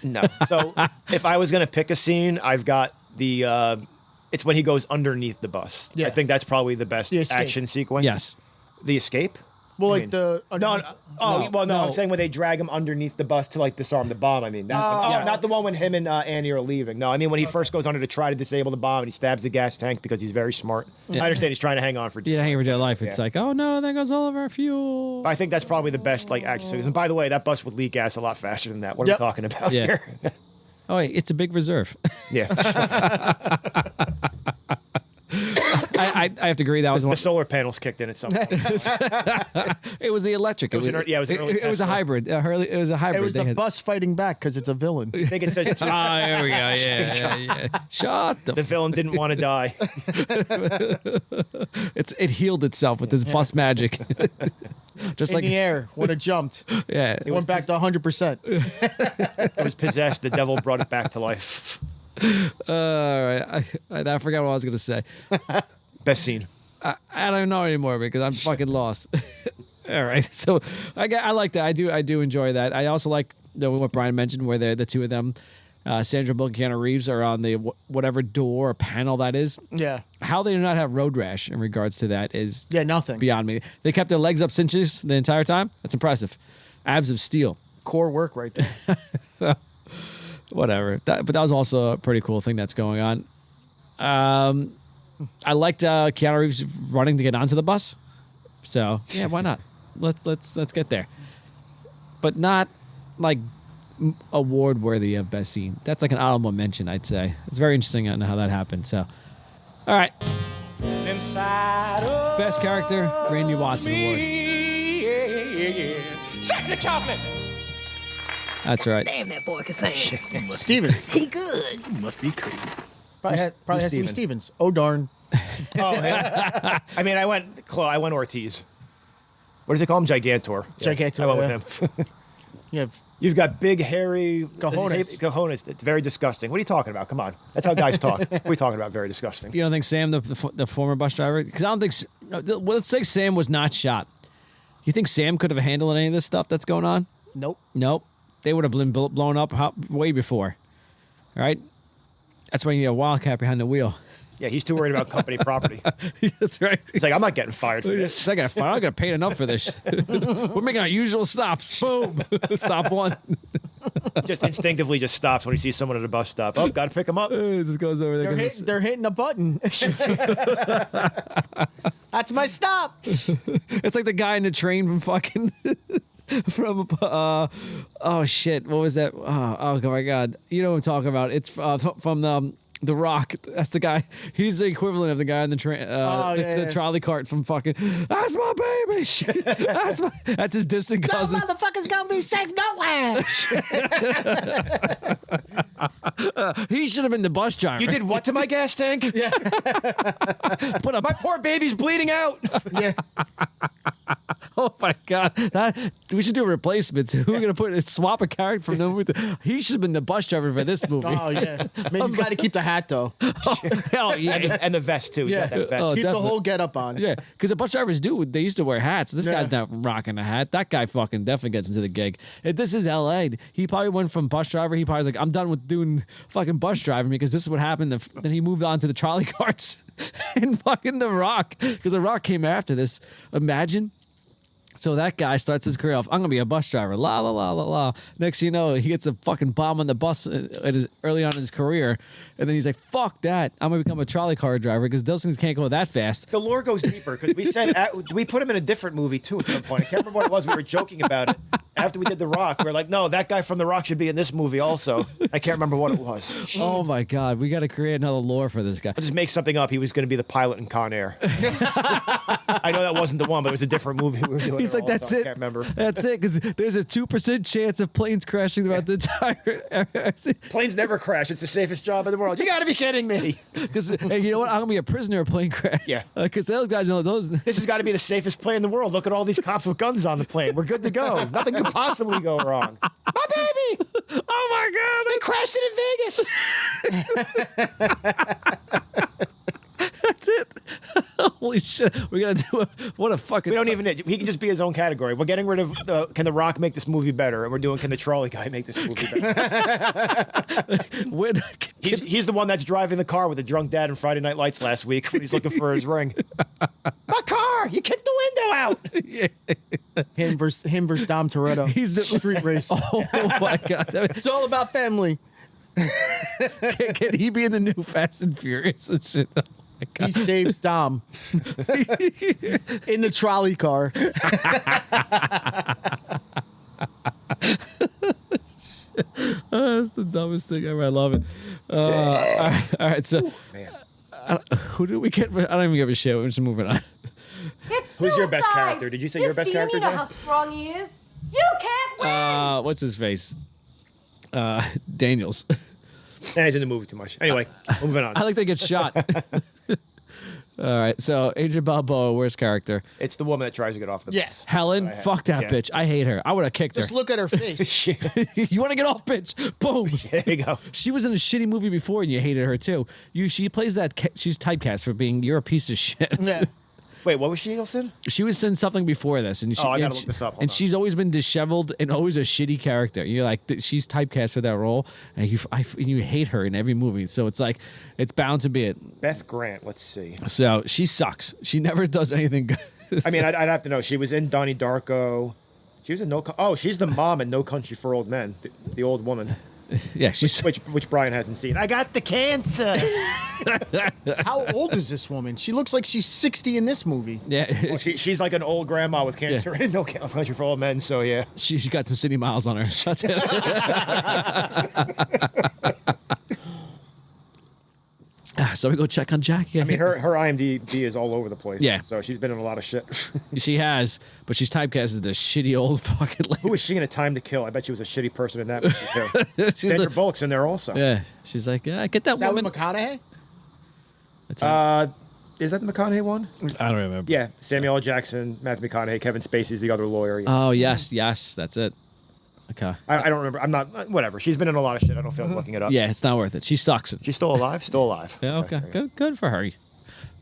No. So if I was going to pick a scene, I've got the. It's when he goes underneath the bus. Yeah. I think that's probably the best The escape. action sequence. Yes. The escape. Well, I like mean, the no. Oh, well, no. no. I'm saying when they drag him underneath the bus to like disarm the bomb. I mean, not the one when him and Annie are leaving. No, I mean when he first goes under to try to disable the bomb and he stabs the gas tank because he's very smart. I understand he's trying to hang on for. Yeah, hanging for dear life. It's Yeah. like, oh no, there goes all of our fuel. I think that's probably the best like action sequence. And by the way, that bus would leak gas a lot faster than that. What are Yep. we talking about Yeah. here? Oh, wait, it's a big reserve. Yeah, I have to agree. That was the one. solar panels kicked in at some point. It was the electric. It was an early it was a Tesla. hybrid. It was a hybrid. It was They the had- bus fighting back because it's a villain. I think it says Ah, there we go. Yeah. Shut the villain didn't want to die. It healed itself with this bus magic. Just In like the air when it jumped. yeah. It went back to 100%. It was possessed. The devil brought it back to life. All right. I forgot what I was gonna say. Best scene. I don't know anymore because I'm fucking lost. All right, so I like that. I do enjoy that. I also like what Brian mentioned, where the two of them, Sandra Bullock and Keanu Reeves, are on the whatever door or panel that is. Yeah. How they do not have road rash in regards to that is Yeah, nothing. beyond me. They kept their legs up cinches the entire time. That's impressive. Abs of steel. Core work right there. Whatever. But that was also a pretty cool thing that's going on. I liked Keanu Reeves running to get onto the bus. So yeah, why not? Let's get there. But not like award worthy of best scene. That's like an honorable mention, I'd say. It's very interesting on how that happened. So, all right. Best character, Randy Watson Award. Chocolate, chocolate. That's right. Damn, that boy can sing. Steven. He good. Must be crazy. Probably has to be Steven? Stevens. Oh, darn. Oh, yeah. I mean, I went Ortiz. What does it call him? Gigantor. Gigantor, I went yeah. with him. Yeah. You've got big, hairy Cojones. Cojones. It's very disgusting. What are you talking about? Come on. That's how guys talk. What are you talking about? Very disgusting. You don't think Sam, the former bus driver? Because I don't think. Well, let's say Sam was not shot. You think Sam could have handled any of this stuff that's going on? Nope. Nope. They would have been blown up way before. All right? That's why you need a wildcat behind the wheel. Yeah, he's too worried about company property. That's right. He's like, I'm not getting fired for this. I got to pay enough for this. We're making our usual stops. Boom. Stop one. Just instinctively just stops when he sees someone at a bus stop. Oh, got to pick him up. It just goes over there. They're hitting a button. That's my stop. It's like the guy in the train from fucking from oh shit, what was that? Oh my god, you know what I'm talking about? It's from the Rock. That's the guy. He's the equivalent of the guy in the train, the trolley cart from fucking. That's my baby. That's his distant No cousin. motherfucker's gonna be safe nowhere. He should have been the bus driver. You did what to my gas tank? Yeah. My poor baby's bleeding out. Yeah. Oh my god, we should do replacements. Who are we gonna swap a character from them? He should have been the bus driver for this movie. Oh, yeah. I mean, he's got to keep the hat, though. Hell yeah. And the vest, too. Yeah. Yeah. That vest. Oh, Keep definitely. the whole get up on. Yeah, because the bus drivers they used to wear hats. This guy's Yeah. not rocking a hat. That guy fucking definitely gets into the gig. If this is LA, he probably went from bus driver. He probably was like, I'm done with doing fucking bus driving because this is what happened. Then he moved on to the trolley carts and fucking The Rock, because The Rock came after this. Imagine. So that guy starts his career off, I'm going to be a bus driver, la, la, la, la, la. Next thing you know, he gets a fucking bomb on the bus early on in his career. And then he's like, fuck that. I'm going to become a trolley car driver because those things can't go that fast. The lore goes deeper because we said we put him in a different movie too at some point. I can't remember what it was. We were joking about it after we did The Rock. We were like, no, that guy from The Rock should be in this movie also. I can't remember what it was. Oh my God. We got to create another lore for this guy. I'll just make something up. He was going to be the pilot in Con Air. I know that wasn't the one, but it was a different movie we were doing. He's like, that's I it. can't remember. That's it, because there's a 2% chance of planes crashing throughout the entire. Planes never crash. It's the safest job in the world. You got to be kidding me. Because hey, you know what? I'm gonna be a prisoner of plane crash. Yeah. Because those guys know those. This has got to be the safest plane in the world. Look at all these cops with guns on the plane. We're good to go. Nothing could possibly go wrong. My baby! Oh my God! They crashed it in Vegas. That's it. Holy shit! We're gonna do what a fucking. We don't even. He can just be his own category. We're getting rid of Can The Rock make this movie better? And we're doing Can the Trolley Guy make this movie better? He's the one that's driving the car with a drunk dad in Friday Night Lights last week when he's looking for his ring. My car! car. You kicked the window out. Him versus Dom Toretto. He's the street race. Oh my god! It's all about family. Can he be in the new Fast and Furious and shit? Oh my god! He saves Dom in the trolley car. That's the dumbest thing ever. I love it. All right. So, who do we get? I don't even give a shit. We're just moving on. It's Who's your best suicide. character? Did you say your best character, You know John? how strong he is. You can't win. What's his face? Daniels. He's in the movie too much. Anyway, moving on. I like they get shot. All right. So, Adrian Balboa, worst character. It's the woman that tries to get off the Yes. bus. Helen, fuck that Yeah. bitch. I hate her. I would have kicked Just her. look at her face. You want to get off, bitch? Boom. There you go. She was in a shitty movie before, and you hated her too. She plays that. She's typecast for being you're a piece of shit. Yeah. Wait, what was she else in? She was in something before this, and she, I gotta and look she- this up. Hold and on. she's always been disheveled and always a shitty character. You're like, she's typecast for that role, and you hate her in every movie. So it's like, it's bound to be it. Beth Grant. Let's see. So she sucks. She never does anything good. I mean, I'd have to know. She was in Donnie Darko. She was in she's the mom in No Country for Old Men, the old woman, Yeah, she's which Brian hasn't seen. I got the cancer. How old is this woman? She looks like she's 60 in this movie. yeah. Well, she's like an old grandma with cancer in No Country for Old Men. So yeah. She got some city miles on her. That's it. So we go check on Jackie. I mean, her IMDb is all over the place. Yeah. So she's been in a lot of shit. She has, but she's typecast as the shitty old fucking lady. Who was she in A Time to Kill? I bet she was a shitty person in that movie too. She's Sandra the- Bullock's in there also. Yeah, she's like, yeah, get that Is that with woman. McConaughey? That's Is that the McConaughey one? I don't remember. Yeah, Samuel L. Jackson, Matthew McConaughey, Kevin Spacey's the other lawyer. Yeah. Oh yes, that's it. Okay. I don't remember. I'm not. Whatever. She's been in a lot of shit. I don't feel like looking it up. Yeah, it's not worth it. She sucks. She's still alive. Still alive. Yeah. Okay. there you Good for her.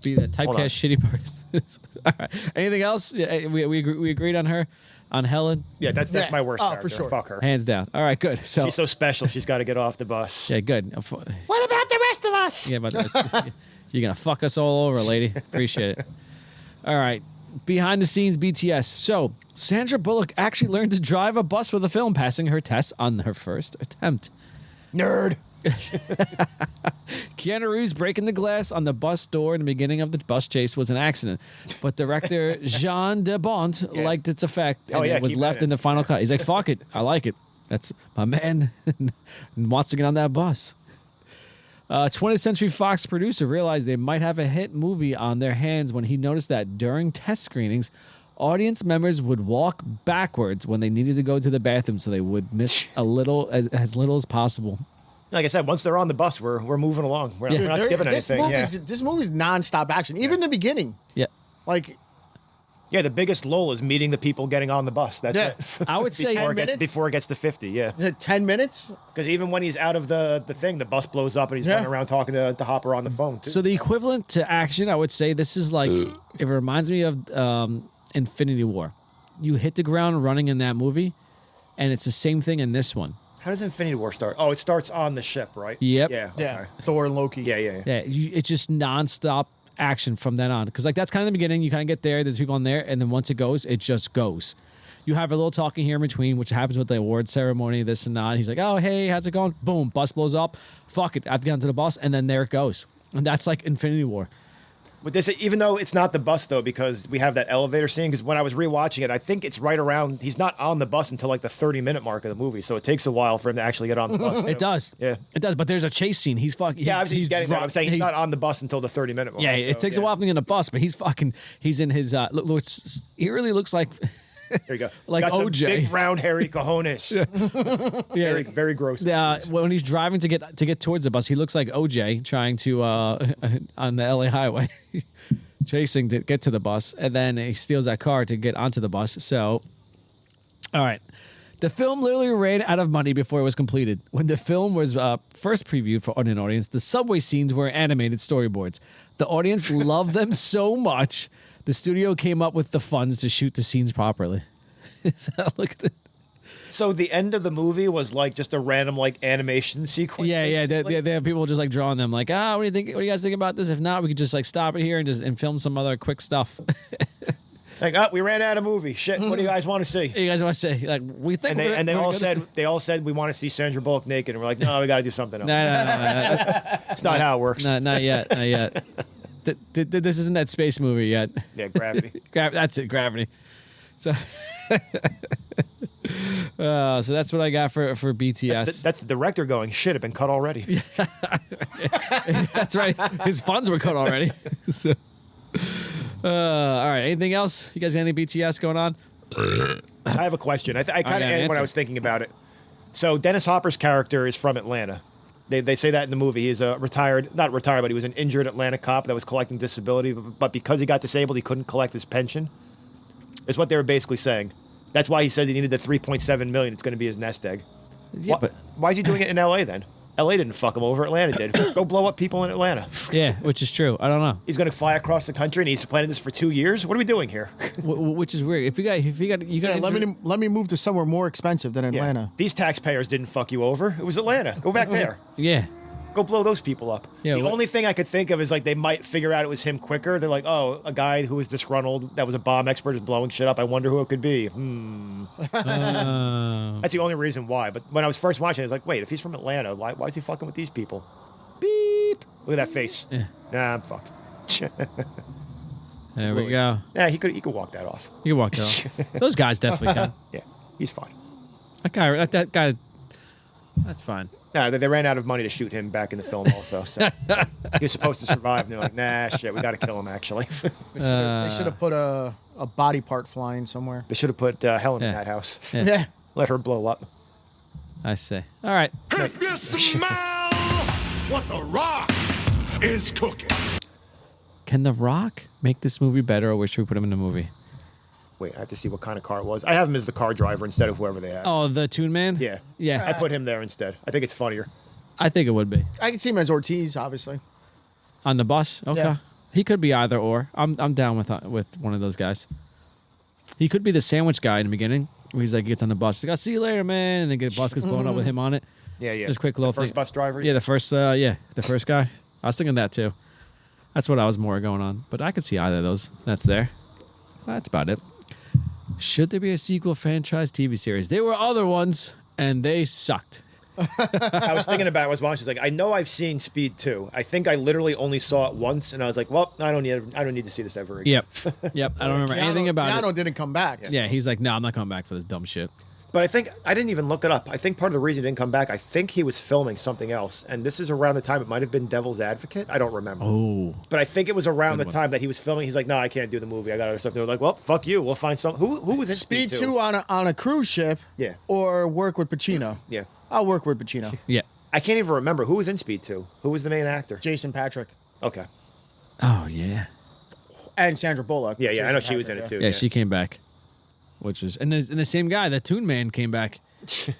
Be that Hold on. typecast shitty person. All right. Anything else? Yeah, we agreed on her, on Helen, Yeah, that's Yeah. my worst Oh, character. for sure. Fuck her. hands down. All right. Good. So. She's so special. She's got to get off the bus. Yeah. Good. What about the rest of us? Yeah, but you're gonna fuck us all over, lady. Appreciate it. All right, behind the scenes BTS. So Sandra Bullock actually learned to drive a bus for the film, passing her test on her first attempt. Nerd. Keanu Reeves breaking the glass on the bus door in the beginning of the bus chase was an accident, but director Jean de Bont liked its effect and yeah, it was keep left that in the final cut. He's like, "Fuck it, I like it. That's my man wants to get on that bus." 20th Century Fox producer realized they might have a hit movie on their hands when he noticed that during test screenings, audience members would walk backwards when they needed to go to the bathroom so they would miss as little as possible. Like I said, once they're on the bus, we're moving along. We're not skipping anything. This movie's nonstop action. Even the beginning. Yeah. Like, Yeah, the biggest lull is meeting the people getting on the bus. That's Yeah. it. I would say 10 minutes? Before it gets to 50, yeah. is it 10 minutes? Because even when he's out of the thing, the bus blows up and he's Yeah. running around talking to Hopper on the phone, too. So the equivalent to action, I would say this is like, it reminds me of Infinity War. You hit the ground running in that movie, and it's the same thing in this one. How does Infinity War start? Oh, it starts on the ship, right? Yep. Yeah. Yeah. okay. Thor and Loki. Yeah. Yeah, it's just nonstop action from then on. Because like that's kind of the beginning. You kind of get there. There's people on there, and then once it goes, it just goes. You have a little talking here in between, which happens with the award ceremony, this and that. He's like, "Oh, hey, how's it going?" Boom, bus blows up. Fuck it, I have to get onto the bus, and then there it goes. And that's like Infinity War. But this, even though it's not the bus, though, because we have that elevator scene, because when I was rewatching it, I think it's right around, he's not on the bus until like the 30-minute mark of the movie, so it takes a while for him to actually get on the bus. It does. Yeah. It does. But there's a chase scene. He's fucking. Yeah, obviously he's getting there. I'm saying he's not on the bus until the 30-minute mark. Yeah, it takes a while for him to get on the bus, but he's fucking. He's in his. He really looks like. There you go. Like Got some OJ. big round hairy cojones. Yeah, very gross. when he's driving to get towards the bus, he looks like OJ trying to on the LA highway, chasing to get to the bus, and then he steals that car to get onto the bus. So, all right, the film literally ran out of money before it was completed. When the film was first previewed for an audience, the subway scenes were animated storyboards. The audience loved them so much, the studio came up with the funds to shoot the scenes properly. So look at it. So the end of the movie was like just a random like animation sequence. Yeah. basically? They have people just like drawing them, like, what do you think? What do you guys think about this? If not, we could just like stop it here and film some other quick stuff. Like, we ran out of movie. Shit, what do you guys want to see? You guys want to say like we think? And they we're all gonna said see- they all said we want to see Sandra Bullock naked, and we're like, no, we got to do something else. No. That's not how it works. No, not yet. Not yet. This isn't that space movie yet. Yeah, Gravity. That's it, Gravity. So, so that's what I got for BTS. That's the director going, shit, it been cut already. That's right. His funds were cut already. So, all right. Anything else? You guys got any BTS going on? I have a question. I kind of when answer. I was thinking about it. So Dennis Hopper's character is from Atlanta. They say that in the movie. He's a not retired, but he was an injured Atlanta cop that was collecting disability. But because he got disabled, he couldn't collect his pension. Is what they were basically saying. That's why he said he needed the $3.7 million. It's going to be his nest egg. Yeah, but Why is he doing it in L.A. then? L.A. didn't fuck him over. Atlanta did. Go blow up people in Atlanta. yeah, which is true. I don't know. He's going to fly across the country and he's planning this for 2 years. What are we doing here? Which is weird. You got. Yeah, let me move to somewhere more expensive than Atlanta. These taxpayers didn't fuck you over. It was Atlanta. Go back there. Yeah. Go blow those people up. Yeah, the only thing I could think of is like they might figure out it was him quicker. They're like, oh, a guy who was disgruntled, that was a bomb expert, is blowing shit up. I wonder who it could be. That's the only reason why. But when I was first watching it, I was like, wait, if he's from Atlanta, why is he fucking with these people? Beep. Look at that face. Yeah. Nah, I'm fucked. There we go. Yeah, he could walk that off. You can walk that off. Those guys definitely can. Yeah, he's fine. That guy. That's fine. Nah, they ran out of money to shoot him back in the film also. So he was supposed to survive, and they're like, nah, shit, we got to kill him, actually. They should have put a body part flying somewhere. They should have put Helen in Yeah. that house. Yeah. Let her blow up. I see. All right. If you smell what the Rock is cooking. Can The Rock make this movie better, or should we put him in the movie? Wait, I have to see what kind of car it was. I have him as the car driver instead of whoever they have. Oh, the Toon Man? Yeah. Yeah. I put him there instead. I think it's funnier. I think it would be. I can see him as Ortiz, obviously. On the bus? Okay. Yeah. He could be either or. I'm down with one of those guys. He could be the sandwich guy in the beginning, where he's like, gets on the bus, like, I'll see you later, man, and then the bus gets blown up with him on it. Yeah. Just quick little First thing. bus driver? Yeah, the first guy. I was thinking that too. That's what I was more going on. But I could see either of those. That's there. That's about it. Should there be a sequel franchise TV series? There were other ones, and they sucked. I was thinking about it. I was watching. It's like, I know I've seen Speed 2. I think I literally only saw it once, and I was like, well, I don't need to see this ever again. Yep. I don't remember anything about Keanu it. didn't come back. Yeah, he's like, no, I'm not coming back for this dumb shit. But I think I didn't even look it up. I think part of the reason he didn't come back, I think he was filming something else. And this is around the time it might have been Devil's Advocate. I don't remember. Oh. But I think it was around the Good one. time that he was filming. He's like, no, I can't do the movie. I got other stuff. They were like, well, fuck you. We'll find some. Who was in Speed Speed 2 on a cruise ship. Yeah. Or work with Pacino. Yeah. I'll work with Pacino. Yeah. I can't even remember. Who was in Speed 2? Who was the main actor? Jason Patrick. Okay. Oh, yeah. And Sandra Bullock. Yeah, I Jason know she was in Patrick, it too. Yeah, she came back. Which is, and the same guy, the Toon Man, came back.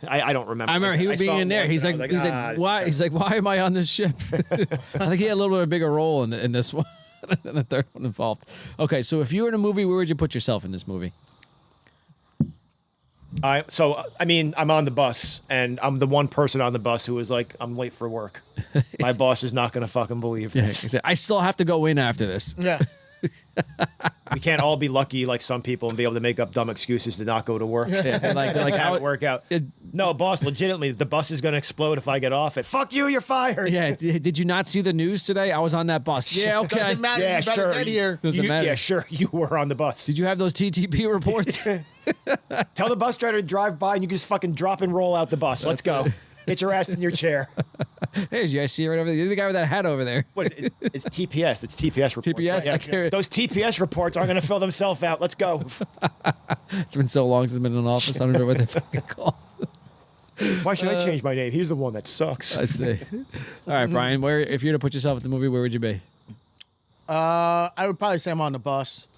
I don't remember. I remember he was saw being it in there. once He's and like, I was this is why? terrible. He's like, why am I on this ship? I think he had a little bit of a bigger role in this one than the third one involved. Okay, so if you were in a movie, where would you put yourself in this movie? I mean, I'm on the bus, and I'm the one person on the bus who is like, I'm late for work. My boss is not going to fucking believe this. Yeah, I still have to go in after this. Yeah. We can't all be lucky like some people and be able to make up dumb excuses to not go to work. Yeah, they're like Have how it work out. it- No, boss, legitimately, the bus is going to explode if I get off it. Fuck you, you're fired. Yeah, did you not see the news today? I was on that bus. Yeah, okay. Doesn't matter. Yeah, You better sure. get here. Doesn't matter. Yeah, sure, you were on the bus. Did you have those TTP reports? Tell the bus driver to drive by and you can just fucking drop and roll out the bus. Let's go. Get your ass in your chair. There's you. I see you right over there. You're the guy with that hat over there. What is it? It's TPS. It's TPS reports. TPS? I can't- Those TPS reports aren't going to fill themselves out. Let's go. It's been so long since I've been in office. I don't know what they're fucking called. Why should I change my name? He's the one that sucks. I see. All right, Brian. Where, if you were to put yourself at the movie, where would you be? I would probably say I'm on the bus.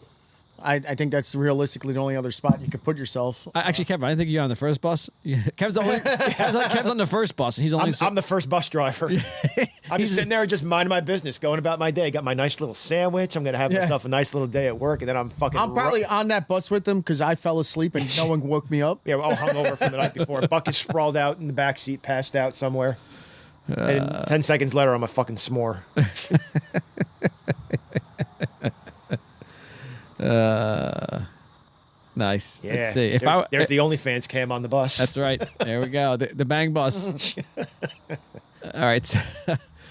I think that's realistically the only other spot you could put yourself. Actually, Kevin, I didn't think you're on the first bus. Yeah. Kev's on the first bus, and he's only. I'm the first bus driver. I'm just sitting there just minding my business, going about my day. Got my nice little sandwich. I'm going to have myself a nice little day at work, and then I'm fucking... I'm probably on that bus with them because I fell asleep and no one woke me up. Yeah, we're all hungover from the night before. Buck is sprawled out in the back seat, passed out somewhere. And 10 seconds later, I'm a fucking s'more. Nice. Yeah. Let's see. There's the OnlyFans cam on the bus. That's right. There we go. The bang bus. All right.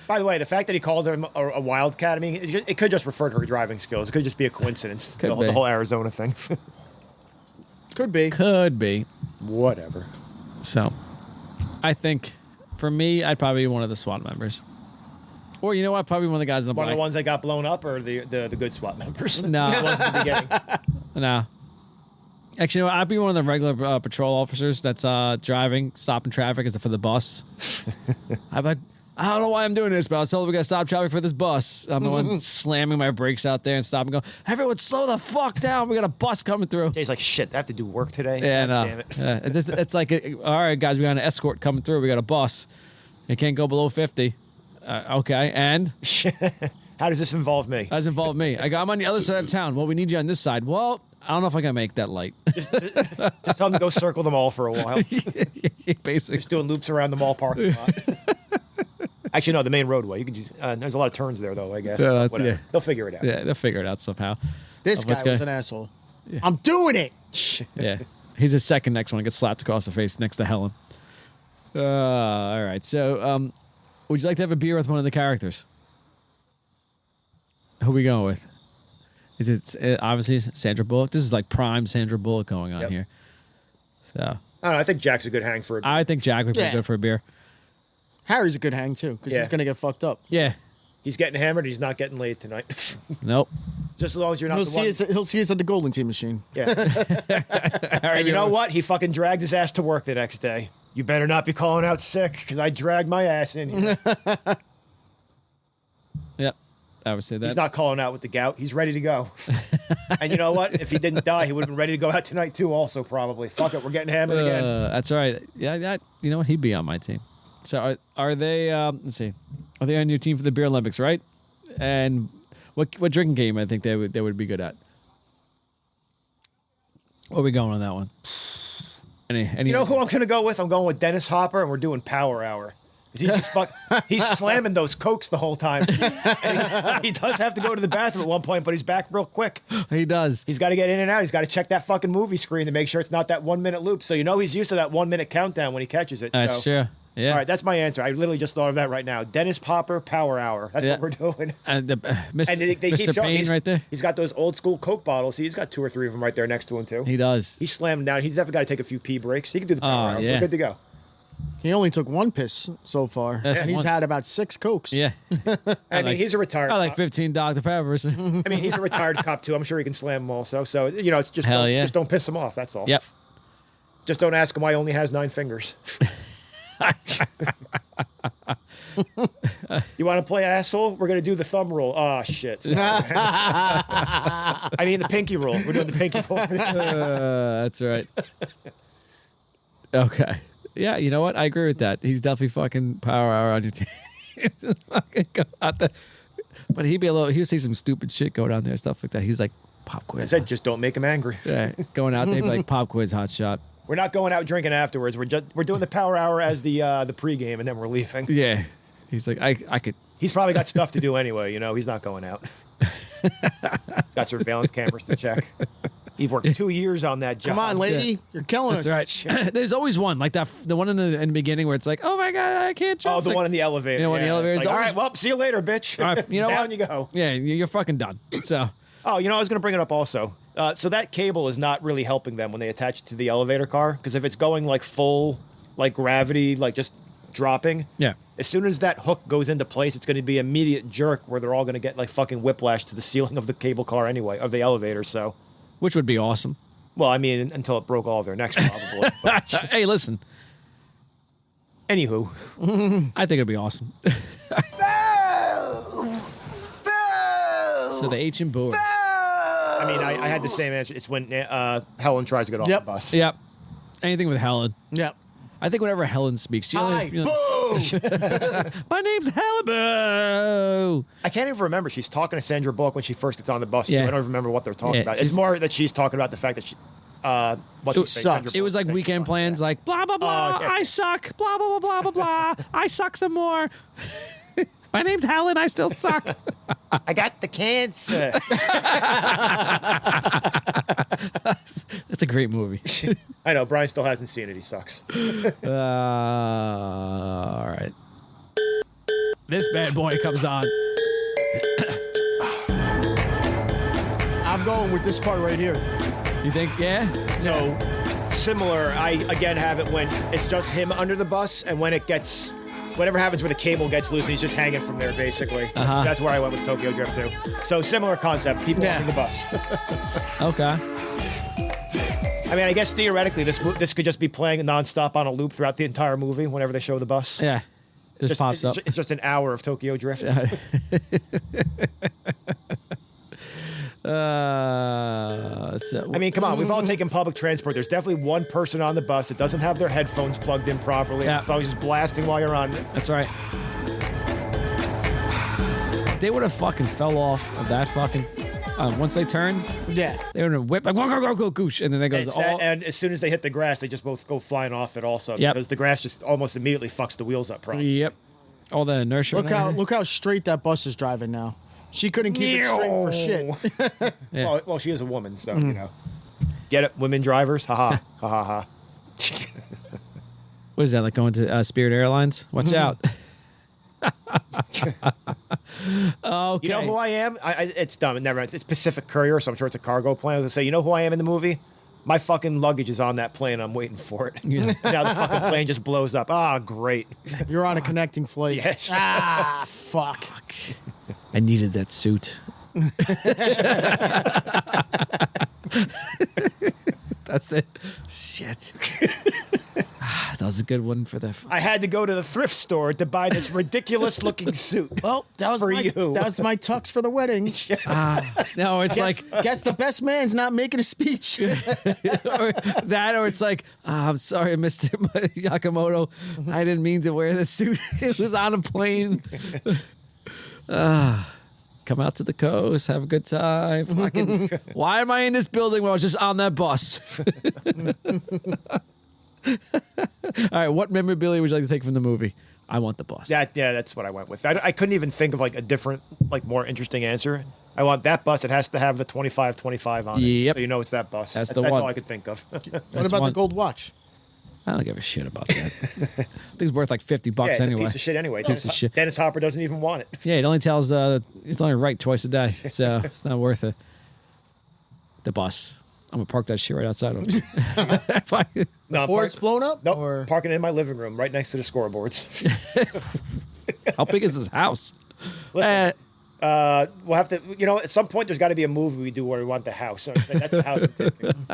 By the way, the fact that he called her a wildcat, I mean, it could just refer to her driving skills. It could just be a coincidence. Could the be. whole Arizona thing. Could be. Could be. Whatever. So, I think for me, I'd probably be one of the SWAT members. Or you know what? Probably one of the guys in the One black. of the ones that got blown up, or the good SWAT members. No. The ones in the beginning. No. Actually, you know what? I'd be one of the regular patrol officers that's driving, stopping traffic for the bus. I'm like, I don't know why I'm doing this, but I was told we got to stop traffic for this bus. I'm the one slamming my brakes out there and stopping and go, everyone slow the fuck down. We got a bus coming through. He's like, shit, I have to do work today? Yeah, God no. damn it. Yeah, it's like, all right, guys, we got an escort coming through. We got a bus. It can't go below 50. Okay, and? How does this involve me? How does it involve me? I'm on the other side of town. Well, we need you on this side. Well, I don't know if I can make that light. Just tell him to go circle the mall for a while. Basically. Just doing loops around the mall parking lot. Actually, no, the main roadway. You can just, there's a lot of turns there, though, I guess. Whatever. Yeah. They'll figure it out. Yeah, they'll figure it out somehow. This guy was an asshole. I'm doing it. Yeah. He's the second next one. Gets slapped across the face next to Helen. All right. So, would you like to have a beer with one of the characters? Who are we going with? Is it obviously Sandra Bullock? This is like prime Sandra Bullock going on here. So I don't know. I think Jack's a good hang for a beer. I think Jack would be Yeah. good for a beer. Harry's a good hang too because he's gonna get fucked up. Yeah. He's getting hammered. He's not getting laid tonight. Nope. Just as long as you're not He'll the see one. us. He'll see us at the Golden Tee machine. Yeah. And you know what? He fucking dragged his ass to work the next day. You better not be calling out sick because I dragged my ass in here. Yep. I would say that. He's not calling out with the gout. He's ready to go. And you know what? If he didn't die, he would have been ready to go out tonight too also probably. Fuck it. We're getting hammered again. That's all right. Yeah, you know what? He'd be on my team. So are they, let's see, are they on your team for the Beer Olympics, right? And what drinking game I think they would be good at? Where are we going on that one? Any You know who I'm going to go with? I'm going with Dennis Hopper, and we're doing Power Hour. He's just he's slamming those Cokes the whole time. And he does have to go to the bathroom at one point, but he's back real quick. He does. He's got to get in and out. He's got to check that fucking movie screen to make sure it's not that 1 minute loop. So you know he's used to that 1 minute countdown when he catches it. That's true. Yeah. All right, that's my answer. I literally just thought of that right now. Dennis Hopper, Power Hour. That's what we're doing. And And they keep Mr. showing- Payne right there. He's got those old school Coke bottles. He's got 2 or 3 of them right there next to him too. He does. He's slammed down. He's definitely got to take a few pee breaks. He can do the Power Hour. yeah. We're good to go. He only took 1 piss so far, That's and he's one. had about 6 Cokes. Yeah. I mean, he's a retired. I like 15 Dr. Peppers. I mean, he's a retired cop too. I'm sure he can slam them also. So you know, it's just Hell yeah. just don't piss him off. That's all. Yep. Just don't ask him why he only has 9 fingers. You want to play asshole? We're gonna do the thumb roll. Oh shit! I mean the pinky roll. We're doing the pinky roll. That's right. Okay. Yeah, you know what? I agree with that. He's definitely fucking Power Hour on your team. Fucking go out there. But he'll see some stupid shit go down there, stuff like that. He's like, pop I quiz. said just don't make him angry. Yeah, going out there, he'd be like, pop quiz, hot shot. We're not going out drinking afterwards. We're doing the Power Hour as the pregame, and then we're leaving. Yeah. He's like, I could. He's probably got stuff to do anyway. You know, he's not going out. Got surveillance cameras to check. He worked 2 years on that job. Come on, lady, you're killing us. That's right. There's always one like that. The one in the beginning where it's like, oh my god, I can't jump. Oh, the Like, one in the elevator. You know, one in the elevator is Like, all always- right, well, see you later, bitch. All right, you know Down what? you go. Yeah, you're fucking done. So. Oh, you know, I was going to bring it up also. So that cable is not really helping them when they attach it to the elevator car, because if it's going like full, like gravity, like just dropping, Yeah. as soon as that hook goes into place, it's going to be immediate jerk where they're all going to get like fucking whiplash to the ceiling of the cable car anyway, of the elevator. So, Which would be awesome. well, I mean, until it broke all of their necks, probably. But Hey, listen. anywho, I think it'd be awesome. So the H and Boer. I mean, I had the same answer. It's when Helen tries to get off the bus. Yep. Anything with Helen. Yep. I think whenever Helen speaks, she Hi, only, boo! my name's Helen. Boo. I can't even remember. She's talking to Sandra Bullock when she first gets on the bus. Yeah. I don't even remember what they're talking Yeah, about. she's- It's more that she's talking about the fact that she, what It she sucks. It was like weekend plans, like blah blah blah. okay. I suck. Blah blah blah blah blah blah. I suck some more. My name's Helen. I still suck. I got the cancer. That's a great movie. I know Brian still hasn't seen it. He sucks. All right. This bad boy comes on. I'm going with this part right here. You think? Yeah. So similar. I again have it when it's just him under the bus, and when it gets, whatever happens when the cable gets loose, and he's just hanging from there, basically. That's where I went with Tokyo Drift too. So similar concept. People under the bus. Okay. I mean, I guess theoretically, this could just be playing nonstop on a loop throughout the entire movie whenever they show the bus. Yeah. It just pops up. It's just an hour of Tokyo Drift. I mean, come on. We've all taken public transport. There's definitely one person on the bus that doesn't have their headphones plugged in properly. Yeah. The song's just blasting while you're on it. That's right. They would have fucking fell off of that fucking... once they turned, Yeah. they would have whipped like go goosh, and then it goes all. And as soon as they hit the grass, they just both go flying off it also. Yep. Because the grass just almost immediately fucks the wheels up probably. Yep. All the inertia. Look how straight that bus is driving now. She couldn't keep it straight for shit. Yeah. Well, she is a woman, so, you know. Get it? Women drivers? Ha ha. Ha ha ha. What is that, like going to Spirit Airlines? Watch out. Okay. You know who I am? It's dumb. It never ends. It's Pacific Courier, so I'm sure it's a cargo plane. I was going to say, you know who I am in the movie? My fucking luggage is on that plane. I'm waiting for it. Yeah. Now the fucking plane just blows up. Ah, great. You're on a connecting flight. Yes. Ah, fuck. I needed that suit. That's the shit. That was a good one for the. I had to go to the thrift store to buy this ridiculous looking suit. Well, that was for my, you. That was my tux for the wedding. No, it's Guess the best man's not making a speech. or that, or it's like, I'm sorry, Mr. Yakamoto, I didn't mean to wear this suit. It was on a plane. Come out to the coast, have a good time. Fucking, why am I in this building when I was just on that bus? All right, what memorabilia would you like to take from the movie? I want the bus. That's what I went with. I couldn't even think of like a different, like more interesting answer. I want that bus. It has to have the 25-25 on it. Yep. So you know it's that bus. That's the That's one. all I could think of. What about the gold watch? I don't give a shit about that. I think it's worth like $50 it's anyway. a piece of shit anyway. Piece of shit. Dennis Hopper doesn't even want it. Yeah, it only tells it's only right twice a day, so it's not worth it. The bus. I'm gonna park that shit right outside of it. No, Before it's blown up? Nope. Or? Parking it in my living room, right next to the scoreboards. How big is this house? Listen, we'll have to. You know, at some point, there's got to be a movie we do where we want the house. So that's the house I'm thinking.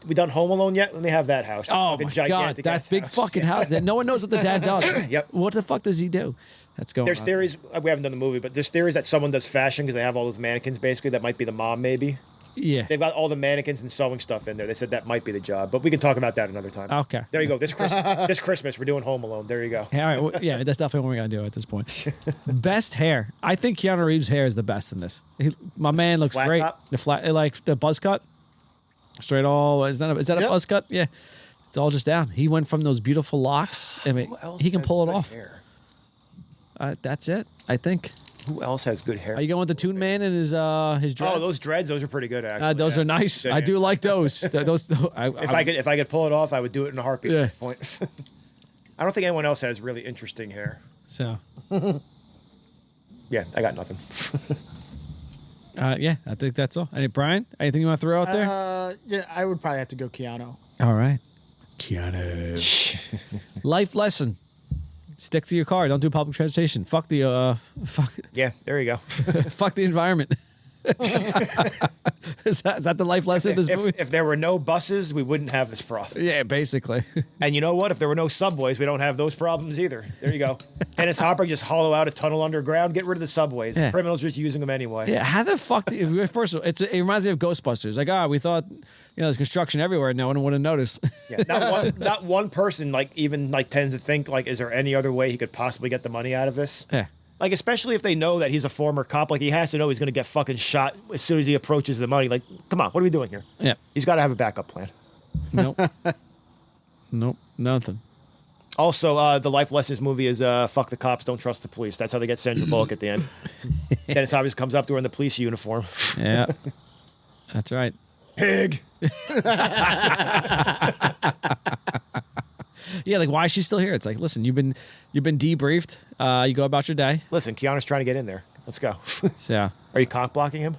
We done Home Alone yet? Let me have that house. Oh my god, that big fucking house. No one knows what the dad does. Yep. What the fuck does he do? That's going. There's on. theories. We haven't done the movie, but there's theories that someone does fashion because they have all those mannequins. Basically, that might be the mom. Maybe. Yeah. They've got all the mannequins and sewing stuff in there. They said that might be the job, but we can talk about that another time. Okay. There you go. This Christmas, we're doing Home Alone. There you go. Yeah, all right. Well, yeah, that's definitely what we're gonna do at this point. Best hair. I think Keanu Reeves' hair is the best in this. My man looks Flat great. top? The flat, like the buzz cut, straight all. Is that a Yep. buzz cut? Yeah. It's all just down. He went from those beautiful locks. I mean, he can pull it off. That's it. I think. Who else has good hair? Are you going with the Toon Man and his dreads? Oh, those dreads. Those are pretty good. Actually, those are nice. Good I hair. do like those. If I could pull it off, I would do it in a heartbeat. Yeah. At this point. I don't think anyone else has really interesting hair. So. Yeah, I got nothing. Yeah, I think that's all. Hey, Brian, anything you want to throw out there? Yeah, I would probably have to go Keanu. All right. Keanu. Life lesson. Stick to your car. Don't do public transportation. Fuck the Yeah, there you go. fuck the environment. Is that the life lesson of this movie? If there were no buses, we wouldn't have this problem. Yeah, basically. And you know what? If there were no subways, we don't have those problems either. There you go. Dennis Hopper just hollow out a tunnel underground, get rid of the subways. Yeah. Criminals are just using them anyway. Yeah, how the fuck? First of all, it reminds me of Ghostbusters. Like, we thought, there's construction everywhere. No one would have noticed. Yeah, not one person even tends to think is there any other way he could possibly get the money out of this? Yeah. Like, especially if they know that he's a former cop, he has to know he's going to get fucking shot as soon as he approaches the money. Like, come on, what are we doing here? Yeah. He's got to have a backup plan. Nope. Nope. Nothing. Also, the life lessons movie is fuck the cops, don't trust the police. That's how they get Sandra Bullock at the end. Dennis Hopper comes up to her in the police uniform. Yeah. That's right. Pig. Yeah, like why is she still here? It's like, listen, you've been debriefed. You go about your day. Listen, Keanu's trying to get in there. Let's go. So Are you cock blocking him?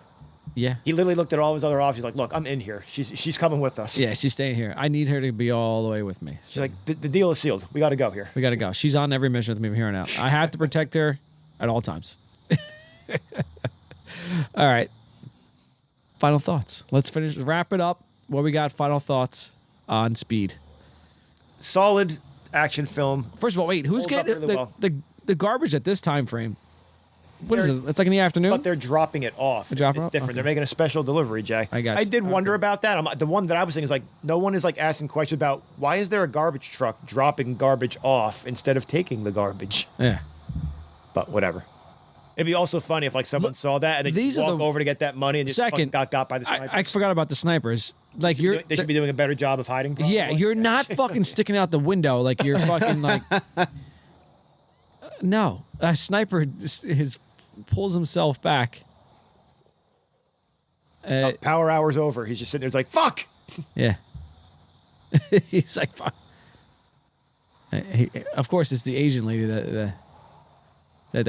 yeah, He literally looked at all of his other options. Like, look, I'm in here. She's coming with us. yeah, she's staying here. I need her to be all the way with me. She's like, the deal is sealed. We got to go here. We got to go. She's on every mission with me from here on out. I have to protect her at all times. All right. Final thoughts. Let's wrap it up. What we got? Final thoughts on Speed. Solid action film. First of all, wait, who's Holds up getting really well. the garbage at this time frame? What is it? It's like in the afternoon. But they're dropping it off. They're dropping it It's off? different. Okay. They're making a special delivery, Jay. I got I you. did wonder about that. The one that I was thinking is like, no one is like asking questions about why is there a garbage truck dropping garbage off instead of taking the garbage? Yeah. But whatever. It'd be also funny if like someone saw that and they these just are walk the- over to get that money and just Second, fucking got by the snipers. I forgot about the snipers. Like They should be doing a better job of hiding. Probably. yeah, you're not fucking sticking out the window like you're fucking like. No, a sniper pulls himself back. Power hour's over. He's just sitting there. It's like fuck. Yeah. He's like, fuck. Of course, it's the Asian lady that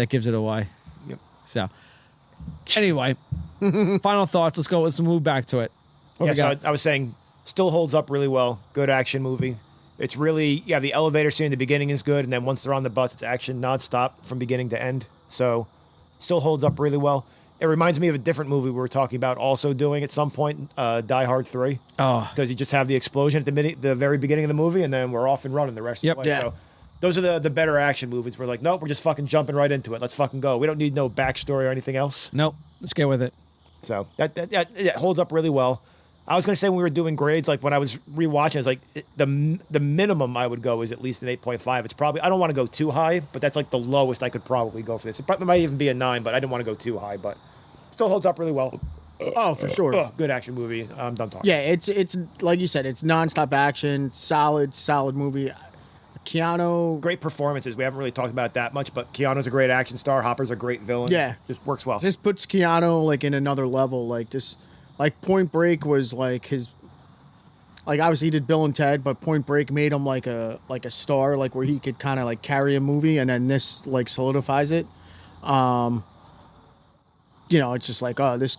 gives it away. Yep. So, anyway, final thoughts. Let's go. Let's move back to it. What Yeah, we so got? I was saying, still holds up really well. Good action movie. It's really, the elevator scene in the beginning is good, and then once they're on the bus, it's action nonstop from beginning to end. So, still holds up really well. It reminds me of a different movie we were talking about also doing at some point, Die Hard 3. Oh. Because you just have the explosion at the very beginning of the movie, and then we're off and running the rest Yep. of the way. Yeah. So, those are the better action movies. We're like, nope, we're just fucking jumping right into it. Let's fucking go. We don't need no backstory or anything else. Nope. Let's get with it. So that holds up really well. I was going to say when we were doing grades, like when I was rewatching, I was like, the minimum I would go is at least an 8.5. It's probably, I don't want to go too high, but that's like the lowest I could probably go for this. It might even be a 9, but I didn't want to go too high, but still holds up really well. Oh, for sure. Good action movie. I'm done talking. Yeah, it's like you said, it's nonstop action, solid movie. Keanu, Great performances. We haven't really talked about that much, but Keanu's a great action star. Hopper's a great villain. Yeah. Just works well. just puts Keanu like in another level. Like just like Point Break was like his, like obviously he did Bill and Ted, but Point Break made him like a star, like where he could kind of like carry a movie, and then this like solidifies it. It's just like, oh, this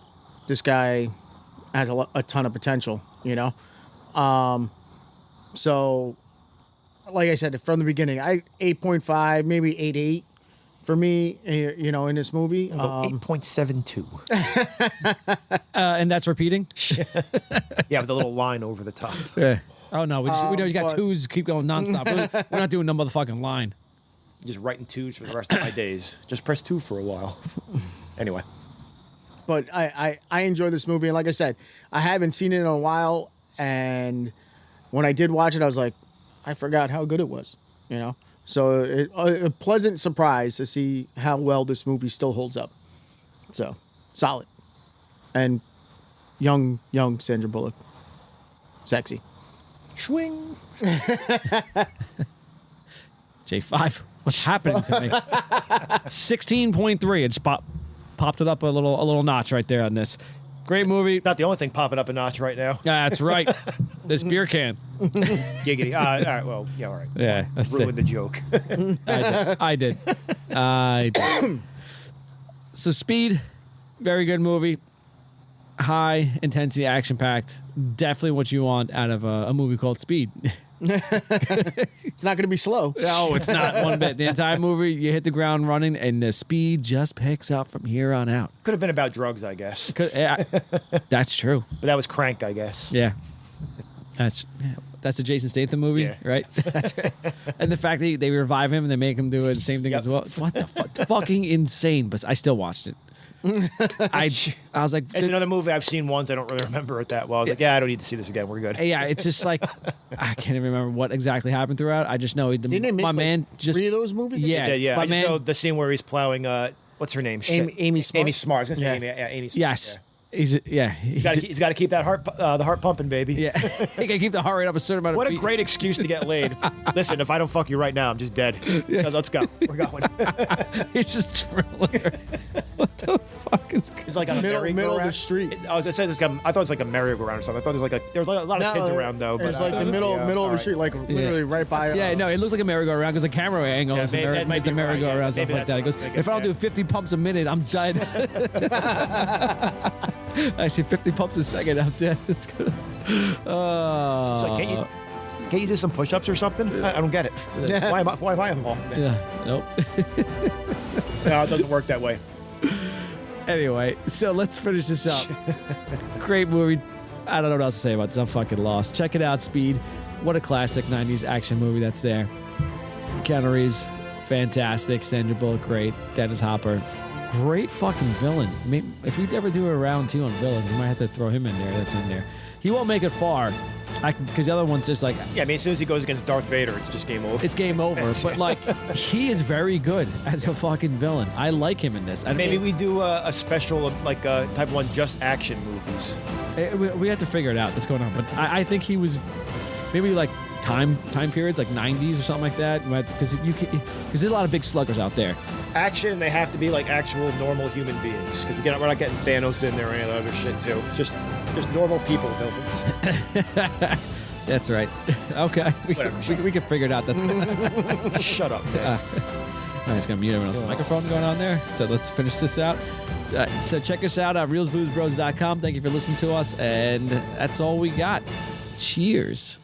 guy has a ton of potential, So, like I said, from the beginning, 8.5, maybe 8.8 for me, in this movie. 8.72. And that's repeating? Yeah, with a little line over the top. Yeah. Oh, no. We know you got but- twos. Keep going nonstop. We're not doing no motherfucking line. Just writing 2s for the rest of my days. Just press 2 for a while. Anyway. But I enjoy this movie, and like I said, I haven't seen it in a while, and when I did watch it, I was like, I forgot how good it was, So a pleasant surprise to see how well this movie still holds up. So solid, and young Sandra Bullock, sexy. Swing. J5, what's happening to me? 16.3. It just popped it up a little notch right there on this. Great movie. Not the only thing popping up a notch right now. That's right. This beer can. Giggity. All right. Well, yeah. All right. Yeah, that's Ruined it. the joke. I did. So Speed, very good movie. High intensity, action packed. Definitely what you want out of a movie called Speed. It's not going to be slow. No, it's not one bit. The entire movie, you hit the ground running, and the speed just picks up from here on out. Could have been about drugs, I guess. That's true. But that was Crank, I guess. Yeah. That's a Jason Statham movie, Yeah. right? That's right. And the fact that they revive him and they make him do the same thing as well. What the fuck? Fucking insane. But I still watched it. I was like, It's another movie I've seen once. I don't really remember it that well. I was like, I don't need to see this again. We're good. yeah, it's just like I can't even remember what exactly happened throughout. I just know Didn't they make my man just 3 of those movies? yeah, Yeah. my I just man, know the scene where he's plowing. What's her name? Shit. Amy Smart. Amy Smart. I was gonna say Yeah. Amy. Yeah, Amy Smart. yes, Yeah. he's He's got to keep that the heart pumping, baby. yeah. He can keep the heart rate up a certain amount of What a feet. great excuse to get laid. Listen, if I don't fuck you right now, I'm just dead. Let's go. We're going. He's just drilling her. What the fuck? fuck is It's like a middle of the merry-go-round. street. I was saying this. I thought it was like a merry-go-round or something. I thought it was like there was a lot of kids around though. But It's like the middle of the street, like literally right by. Yeah, no, it looks like a merry-go-round because the camera angle is maybe that might a be right, merry-go-round, yeah. stuff Maybe like that. It goes, that's if I don't do yeah. 50 pumps a minute, I'm dead. Actually, 50 pumps a second, I'm dead. It's good. It's like, can't you do some push-ups or something? I don't get it. Why am I involved? Yeah, nope. No, it doesn't work that way. Anyway, so let's finish this up. Great movie. I don't know what else to say about this. I'm fucking lost. Check it out, Speed. What a classic 90s action movie that's there. Keanu Reeves, fantastic. Sandra Bullock, great. Dennis Hopper, great fucking villain. Maybe, if we ever do a round 2 on villains, we might have to throw him in there. That's in there. He won't make it far. Because the other one's just like... Yeah, I mean, as soon as he goes against Darth Vader, it's just game over. It's game over. But, like, he is very good as a fucking villain. I like him in this. Maybe we do a special, like, type 1 just action movies. We have to figure it out what's going on. But I think he was... Maybe, like, time periods, like 90s or something like that. Because there's a lot of big sluggers out there. Action, and they have to be, like, actual normal human beings. Because we're not getting Thanos in there or any of the other shit, too. It's just normal people villains. That's right. Okay. We can figure it out. That's good. Shut up, man. I'm just going to mute everyone else's microphone going on there. So let's finish this out. So check us out at reelsboozbros.com. Thank you for listening to us. And that's all we got. Cheers.